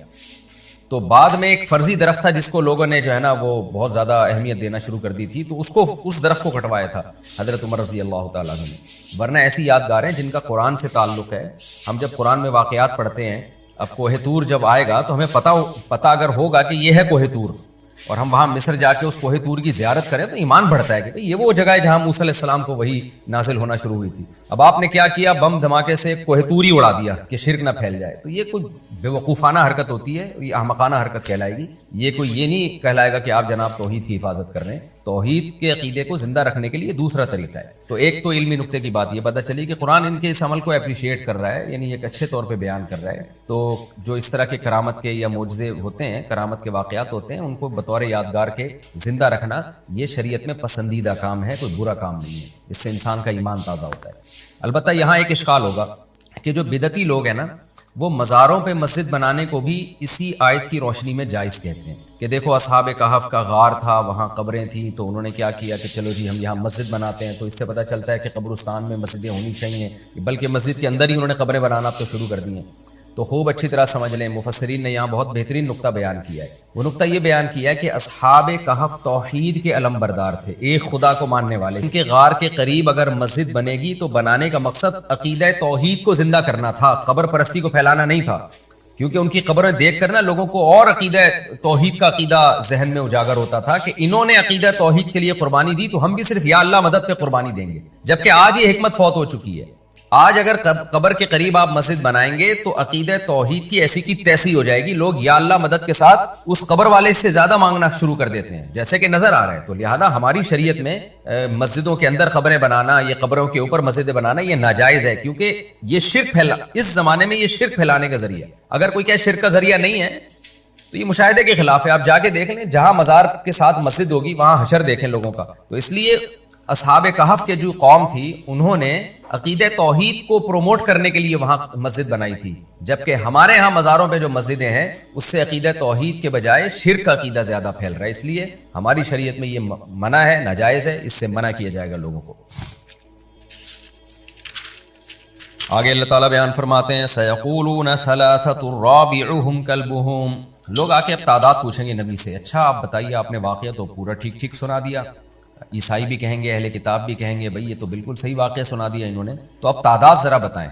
تو بعد میں ایک فرضی درخت تھا جس کو لوگوں نے جو ہے نا وہ بہت زیادہ اہمیت دینا شروع کر دی تھی، تو اس درخت کو کٹوایا تھا حضرت عمر رضی اللہ تعالیٰ عنہ نے. ورنہ ایسی یادگاریں جن کا قرآن سے تعلق ہے، ہم جب قرآن میں واقعات پڑھتے ہیں، اب کوہ طور جب آئے گا تو ہمیں پتہ اگر ہوگا کہ یہ ہے کوہ طور، اور ہم وہاں مصر جا کے اس کوہ طور کی زیارت کریں تو ایمان بڑھتا ہے کہ یہ وہ جگہ ہے جہاں موسیٰ علیہ السلام کو وہی نازل ہونا شروع ہوئی تھی. اب آپ نے کیا کیا، بم دھماکے سے کوہ طور ہی اڑا دیا کہ شرک نہ پھیل جائے. تو یہ کوئی بے وقوفانہ حرکت ہوتی ہے، یہ احمقانہ حرکت کہلائے گی. یہ کوئی یہ نہیں کہلائے گا کہ آپ جناب توحید کی حفاظت کر رہے ہیں. توحید کے عقیدے کو زندہ رکھنے کے لیے دوسرا طریقہ ہے. تو ایک تو علمی نقطے کی بات یہ پتہ چلی کہ قرآن ان کے اس عمل کو اپریشیٹ کر رہا ہے، یعنی ایک اچھے طور پہ بیان کر رہا ہے. تو جو اس طرح کے کرامت کے یا معجزے ہوتے ہیں، کرامت کے واقعات ہوتے ہیں، ان کو بطور یادگار کے زندہ رکھنا یہ شریعت میں پسندیدہ کام ہے، کوئی برا کام نہیں ہے. اس سے انسان کا ایمان تازہ ہوتا ہے. البتہ یہاں ایک اشکال ہوگا کہ جو بدعتی لوگ ہیں نا، وہ مزاروں پہ مسجد بنانے کو بھی اسی آیت کی روشنی میں جائز کہتے ہیں کہ دیکھو اصحاب کہف کا غار تھا، وہاں قبریں تھیں، تو انہوں نے کیا کیا کہ چلو جی ہم یہاں مسجد بناتے ہیں. تو اس سے پتہ چلتا ہے کہ قبرستان میں مسجدیں ہونی چاہیے، بلکہ مسجد کے اندر ہی انہوں نے قبریں بنانا اب تو شروع کر دی ہیں. تو خوب اچھی طرح سمجھ لیں، مفسرین نے یہاں بہت بہترین نقطہ بیان کیا ہے. وہ نقطہ یہ بیان کیا ہے کہ اصحاب کہف توحید کے علم بردار تھے، ایک خدا کو ماننے والے. ان کے غار کے قریب اگر مسجد بنے گی تو بنانے کا مقصد عقیدہ توحید کو زندہ کرنا تھا، قبر پرستی کو پھیلانا نہیں تھا. کیونکہ ان کی قبریں دیکھ کر نا لوگوں کو اور عقیدہ توحید کا عقیدہ ذہن میں اجاگر ہوتا تھا کہ انہوں نے عقیدہ توحید کے لیے قربانی دی تو ہم بھی صرف یا اللہ مدد پہ قربانی دیں گے. جبکہ آج یہ حکمت فوت ہو چکی ہے. آج اگر قبر کے قریب آپ مسجد بنائیں گے تو عقیدہ توحید کی ایسی کی تیسی ہو جائے گی، لوگ یا اللہ مدد کے ساتھ اس قبر والے سے زیادہ مانگنا شروع کر دیتے ہیں جیسے کہ نظر آ رہا ہے. تو لہذا ہماری شریعت میں مسجدوں کے اندر قبریں بنانا، یہ قبروں کے اوپر مسجدیں بنانا یہ ناجائز ہے، کیونکہ یہ شرک اس زمانے میں یہ شرک پھیلانے کا ذریعہ. اگر کوئی کہ شرک کا ذریعہ نہیں ہے تو یہ مشاہدے کے خلاف ہے. آپ جا کے دیکھ لیں، جہاں مزار کے ساتھ مسجد ہوگی وہاں حشر دیکھیں لوگوں کا. تو اس لیے اصحاب کہف کے جو قوم تھی انہوں نے عقیدہ توحید کو پروموٹ کرنے کے لیے وہاں مسجد بنائی تھی، جبکہ ہمارے ہاں مزاروں پہ جو مسجدیں ہیں اس سے عقیدہ توحید کے بجائے شرک کا عقیدہ زیادہ پھیل رہا ہے. اس لیے ہماری شریعت میں یہ منع ہے، ناجائز ہے، اس سے منع کیا جائے گا لوگوں کو. آگے اللہ تعالیٰ بیان فرماتے ہیں سَيَقُولُونَ ثَلَاثَةٌ رَابِعُهُمْ كَلْبُهُمْ. لوگ آ کے اب تعداد پوچھیں گے نبی سے، اچھا آپ بتائیے آپ نے واقعہ تو پورا ٹھیک ٹھیک سنا دیا. عیسائی بھی کہیں گے، اہل کتاب بھی کہیں گے بھئی یہ تو بالکل صحیح واقعہ سنا دیا انہوں نے، تو اب تعداد ذرا بتائیں.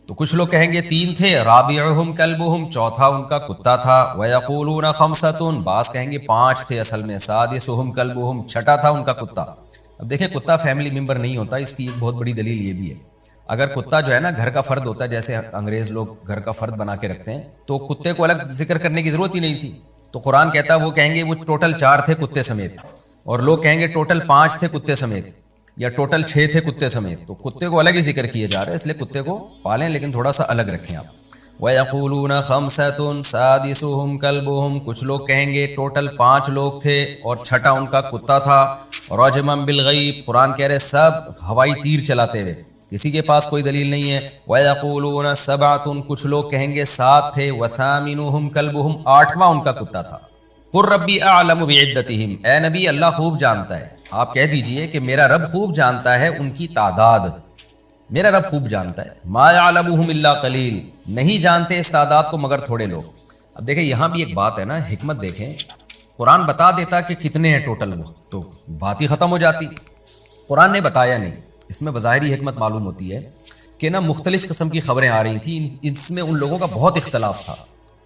تو کچھ لوگ کہیں گے 3 تھے، رابعہم کلبہم، چوتھا ان کا کتا تھا، ویقولون خمسۃ، بعض کہیں گے 5 تھے اصل میں، سادسہم کلبہم، چھٹا تھا ان کا کتا۔ اب دیکھیں کتا فیملی ممبر نہیں ہوتا، اس کی ایک بہت بڑی دلیل یہ بھی ہے۔ اگر کتا جو ہے نا گھر کا فرد ہوتا ہے، جیسے انگریز لوگ گھر کا فرد بنا کے رکھتے ہیں، تو کتے کو الگ ذکر کرنے کی ضرورت ہی نہیں تھی۔ تو قرآن کہتا ہے وہ کہیں گے وہ ٹوٹل 4 تھے کتے سمیت، اور لوگ کہیں گے ٹوٹل 5 تھے کتے سمیت، یا ٹوٹل 6 تھے کتے سمیت۔ تو کتے کو الگ ہی ذکر کیے جا رہے ہیں، اس لیے کتے کو پالیں لیکن تھوڑا سا الگ رکھیں آپ۔ وَيَقُولُونَ خَمْسَةٌ سَادِسُهُمْ كَلْبُهُمْ، کچھ لوگ کہیں گے ٹوٹل 5 لوگ تھے اور چھٹا ان کا کتا تھا۔ رَجْمًا بِالْغَيْبِ، قرآن کہہ رہے سب ہوائی تیر چلاتے ہوئے، کسی کے پاس کوئی دلیل نہیں ہے۔ وَيَقُولُونَ سَبْعَةٌ، کچھ لوگ کہیں گے 7 تھے۔ وَثَامِنُهُمْ كَلْبُهُمْ، 8واں ان کا کتا تھا۔ قُلْ رَبِّي أَعْلَمُ بِعِدَّتِهِمْ، اے نبی اللہ خوب جانتا ہے، آپ کہہ دیجئے کہ میرا رب خوب جانتا ہے ان کی تعداد، میرا رب خوب جانتا ہے۔ ما يعلمهم الا قلیل، نہیں جانتے اس تعداد کو مگر تھوڑے لوگ۔ اب دیکھیں یہاں بھی ایک بات ہے نا، حکمت دیکھیں، قرآن بتا دیتا کہ کتنے ہیں ٹوٹل وہ تو بات ہی ختم ہو جاتی، قرآن نے بتایا نہیں۔ اس میں بظاہری حکمت معلوم ہوتی ہے کہ نا مختلف قسم کی خبریں آ رہی تھیں، اس میں ان لوگوں کا بہت اختلاف تھا،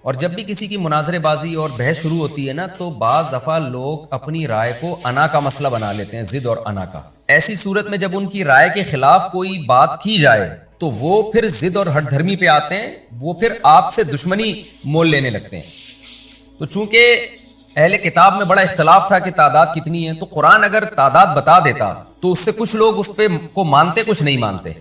اور جب بھی کسی کی مناظرے بازی اور بحث شروع ہوتی ہے نا تو بعض دفعہ لوگ اپنی رائے کو انا کا مسئلہ بنا لیتے ہیں، ضد اور انا کا۔ ایسی صورت میں جب ان کی رائے کے خلاف کوئی بات کی جائے تو وہ پھر ضد اور ہٹ دھرمی پہ آتے ہیں، وہ پھر آپ سے دشمنی مول لینے لگتے ہیں۔ تو چونکہ اہل کتاب میں بڑا اختلاف تھا کہ تعداد کتنی ہے، تو قرآن اگر تعداد بتا دیتا تو اس سے کچھ لوگ اس پہ کو مانتے، کچھ نہیں مانتے،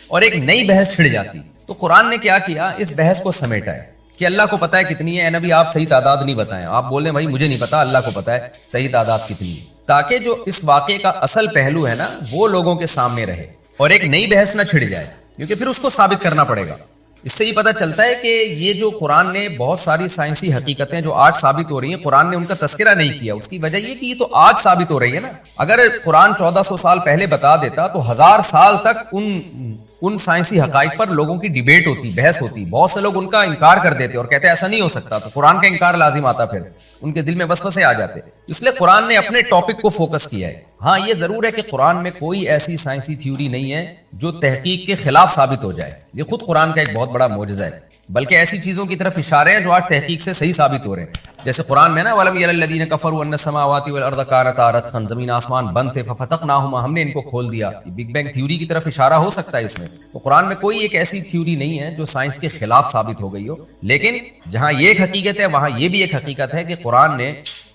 اور ایک نئی بحث چھڑ جاتی۔ تو قرآن نے کیا کیا، اس بحث کو سمیٹا ہے کہ اللہ کو پتہ ہے کتنی ہے، اے نبی آپ صحیح تعداد نہیں بتائیں، آپ بولیں بھائی مجھے نہیں پتا، اللہ کو پتہ ہے صحیح تعداد کتنی ہے، تاکہ جو اس واقعے کا اصل پہلو ہے نا وہ لوگوں کے سامنے رہے اور ایک نئی بحث نہ چھڑ جائے، کیونکہ پھر اس کو ثابت کرنا پڑے گا۔ اس سے یہ پتہ چلتا ہے کہ یہ جو قرآن نے بہت ساری سائنسی حقیقتیں جو آج ثابت ہو رہی ہیں، قرآن نے ان کا تذکرہ نہیں کیا، اس کی وجہ یہ کہ یہ تو آج ثابت ہو رہی ہے نا۔ اگر قرآن 1400 سال پہلے بتا دیتا تو 1000 سال تک ان سائنسی حقائق پر لوگوں کی ڈیبیٹ ہوتی، بحث ہوتی، بہت سے لوگ ان کا انکار کر دیتے اور کہتے ایسا نہیں ہو سکتا، تو قرآن کا انکار لازم آتا، پھر ان کے دل میں وسوسے آ جاتے۔ اس لیے قرآن نے اپنے ٹاپک کو فوکس کیا ہے۔ ہاں یہ ضرور ہے کہ قرآن میں کوئی ایسی سائنسی تھیوری نہیں ہے جو تحقیق کے خلاف ثابت ہو جائے، یہ خود قرآن کا ایک بہت بڑا معجزہ ہے، بلکہ ایسی چیزوں کی طرف اشارے ہیں جو آج تحقیق سے صحیح ثابت ہو رہے ہیں، جیسے قرآن میں نا وَلَمْ يَرَ الَّذِينَ كَفَرُوا أَنَّ السَّمَاوَاتِ وَالْأَرْضَ كَانَتَا رَتْقًا، زمین آسمان بند تھے، فَفَتَقْنَاهُمَا، ہم نے ان کو کھول دیا۔ یہ بگ بینگ تھیوری کی طرف اشارہ ہو سکتا ہے اس میں، تو قرآن میں کوئی ایک ایسی تھیوری نہیں ہے جو سائنس کے خلاف ثابت ہو گئی ہو، لیکن جہاں یہ ایک حقیقت ہے وہاں یہ بھی ایک حقیقت ہے کہ قرآن نے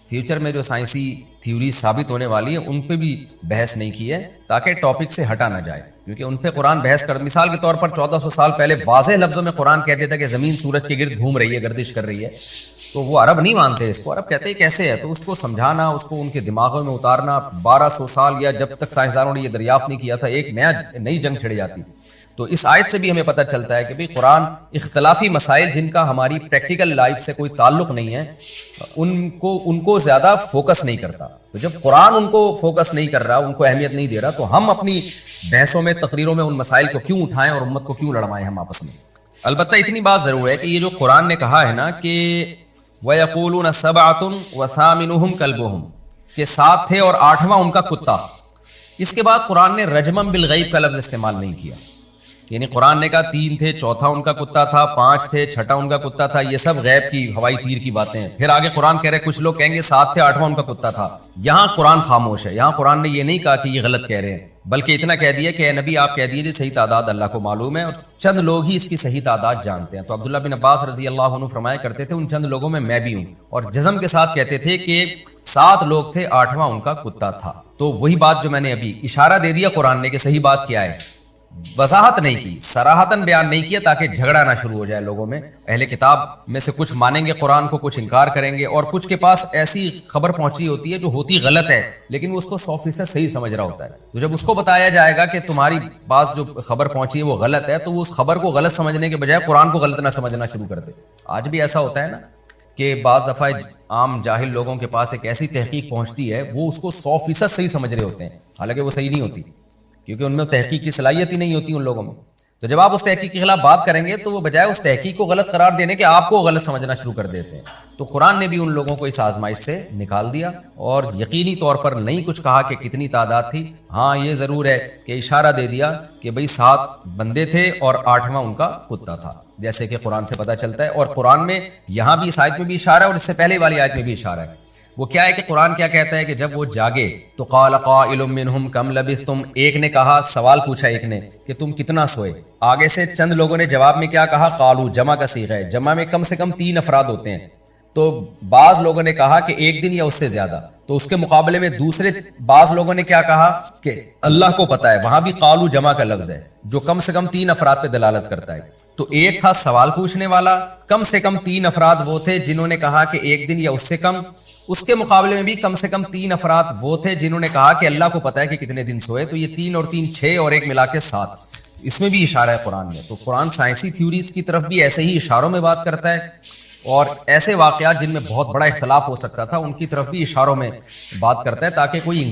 فیوچر میں جو سائنسی تھیوری ثابت ہونے والی ہیں ان پہ بھی بحث نہیں کی ہے، تاکہ ٹاپک سے ہٹا نہ جائے، کیونکہ ان پہ قرآن بحث کر، مثال کے طور پر 1400 سال پہلے واضح لفظوں میں قرآن کہہ دیتا کہ زمین سورج کے گرد گھوم رہی ہے، گردش کر رہی ہے، تو وہ عرب نہیں مانتے اس کو، عرب کہتے ہیں کیسے ہے، تو اس کو سمجھانا، اس کو ان کے دماغوں میں اتارنا 1200 سال یا جب تک سائنسدانوں نے یہ دریافت نہیں کیا تھا ایک نئی جنگ چھڑ جاتی۔ تو اس آیت سے بھی ہمیں پتہ چلتا ہے کہ بھی قرآن اختلافی مسائل جن کا ہماری پریکٹیکل لائف سے کوئی تعلق نہیں ہے ان کو زیادہ فوکس نہیں کرتا، تو جب قرآن ان کو فوکس نہیں کر رہا، ان کو اہمیت نہیں دے رہا، تو ہم اپنی بحثوں میں تقریروں میں ان مسائل کو کیوں اٹھائیں اور امت کو کیوں لڑوائیں ہم آپس میں۔ البتہ اتنی بات ضرور ہے کہ یہ جو قرآن نے کہا ہے نا کہ وَيَقُولُونَ سَبْعَةٌ وَثَامِنُهُمْ كَلْبُهُمْ، کہ 7 تھے اور 8واں ان کا کتا، اس کے بعد قرآن نے رجمًا بالغیب کا لفظ استعمال نہیں کیا، یعنی قرآن نے کہا 3 تھے، چوتھا ان کا کتا تھا، 5 تھے، چھٹا ان کا کتا تھا، یہ سب غیب کی ہوائی تیر کی باتیں ہیں۔ پھر آگے قرآن کہہ رہے کچھ لوگ کہیں گے 7 تھے، 8واں ان کا کتا تھا، یہاں قرآن خاموش ہے، یہاں قرآن نے یہ نہیں کہا کہ یہ غلط کہہ رہے ہیں، بلکہ اتنا کہہ دیا کہ اے نبی آپ کہہ دیجیے صحیح تعداد اللہ کو معلوم ہے، اور چند لوگ ہی اس کی صحیح تعداد جانتے ہیں۔ تو عبداللہ بن عباس رضی اللہ عنہ فرمایا کرتے تھے ان چند لوگوں میں میں بھی ہوں، اور جزم کے ساتھ کہتے تھے کہ 7 لوگ تھے، 8واں ان کا کتا تھا۔ تو وہی بات جو میں نے ابھی اشارہ دے دیا قرآن نے کہ صحیح بات کیا ہے، وضاحت نہیں کی، صراحتاً بیان نہیں کیا تاکہ جھگڑا نہ شروع ہو جائے لوگوں میں۔ اہل کتاب میں سے کچھ مانیں گے قرآن کو، کچھ انکار کریں گے، اور کچھ کے پاس ایسی خبر پہنچی ہوتی ہے جو ہوتی غلط ہے لیکن وہ اس کو 100% صحیح سمجھ رہا ہوتا ہے، تو جب اس کو بتایا جائے گا کہ تمہاری پاس جو خبر پہنچی ہے وہ غلط ہے، تو وہ اس خبر کو غلط سمجھنے کے بجائے قرآن کو غلط نہ سمجھنا شروع کر دے۔ آج بھی ایسا ہوتا ہے نا کہ بعض دفعہ عام جاہل لوگوں کے پاس ایک ایسی تحقیق پہنچتی ہے وہ اس کو 100% صحیح سمجھ رہے ہوتے ہیں، حالانکہ وہ صحیح نہیں ہوتی، کیونکہ ان میں تحقیق کی صلاحیت ہی نہیں ہوتی ان لوگوں میں۔ تو جب آپ اس تحقیق کے خلاف بات کریں گے تو وہ بجائے اس تحقیق کو غلط قرار دینے کے آپ کو غلط سمجھنا شروع کر دیتے ہیں. تو قرآن نے بھی ان لوگوں کو اس آزمائش سے نکال دیا اور یقینی طور پر نہیں کچھ کہا کہ کتنی تعداد تھی. ہاں یہ ضرور ہے کہ اشارہ دے دیا کہ بھئی 7 بندے تھے اور 8واں ان کا کتا تھا، جیسے کہ قرآن سے پتہ چلتا ہے. اور قرآن میں یہاں بھی اس آیت میں بھی اشارہ ہے اور اس سے پہلے والی آیت میں بھی اشارہ ہے. وہ کیا ہے کہ قرآن کیا کہتا ہے کہ جب وہ جاگے تو قال قائل منہم کم لبثتم، ایک نے کہا، سوال پوچھا ایک نے کہ تم کتنا سوئے. آگے سے چند لوگوں نے جواب میں کیا کہا، قالو، جمع کا صیغہ ہے، جمع میں کم سے کم 3 افراد ہوتے ہیں. تو بعض لوگوں نے کہا کہ 1 دن یا اس سے زیادہ. تو اس کے مقابلے میں دوسرے بعض لوگوں نے کیا کہا کہ اللہ کو پتہ ہے. وہاں بھی قالو جمع کا لفظ ہے جو کم سے کم 3 افراد پہ دلالت کرتا ہے. تو ایک تھا سوال پوچھنے والا، کم سے کم 3 افراد وہ تھے جنہوں نے کہا کہ 1 دن یا اس سے کم. اس کے مقابلے میں بھی کم سے کم 3 افراد وہ تھے جنہوں نے کہا کہ اللہ کو پتہ ہے کہ کتنے دن سوئے. تو یہ 3 اور 3 6 اور ایک ملا کے 7. اس میں بھی اشارہ ہے قرآن میں. تو قرآن سائنسی تھیوریز کی طرف بھی ایسے ہی اشاروں میں بات کرتا ہے اور ایسے واقعات جن میں بہت بڑا اختلاف ہو سکتا تھا ان کی طرف بھی اشاروں میں بات کرتا ہے تاکہ کوئی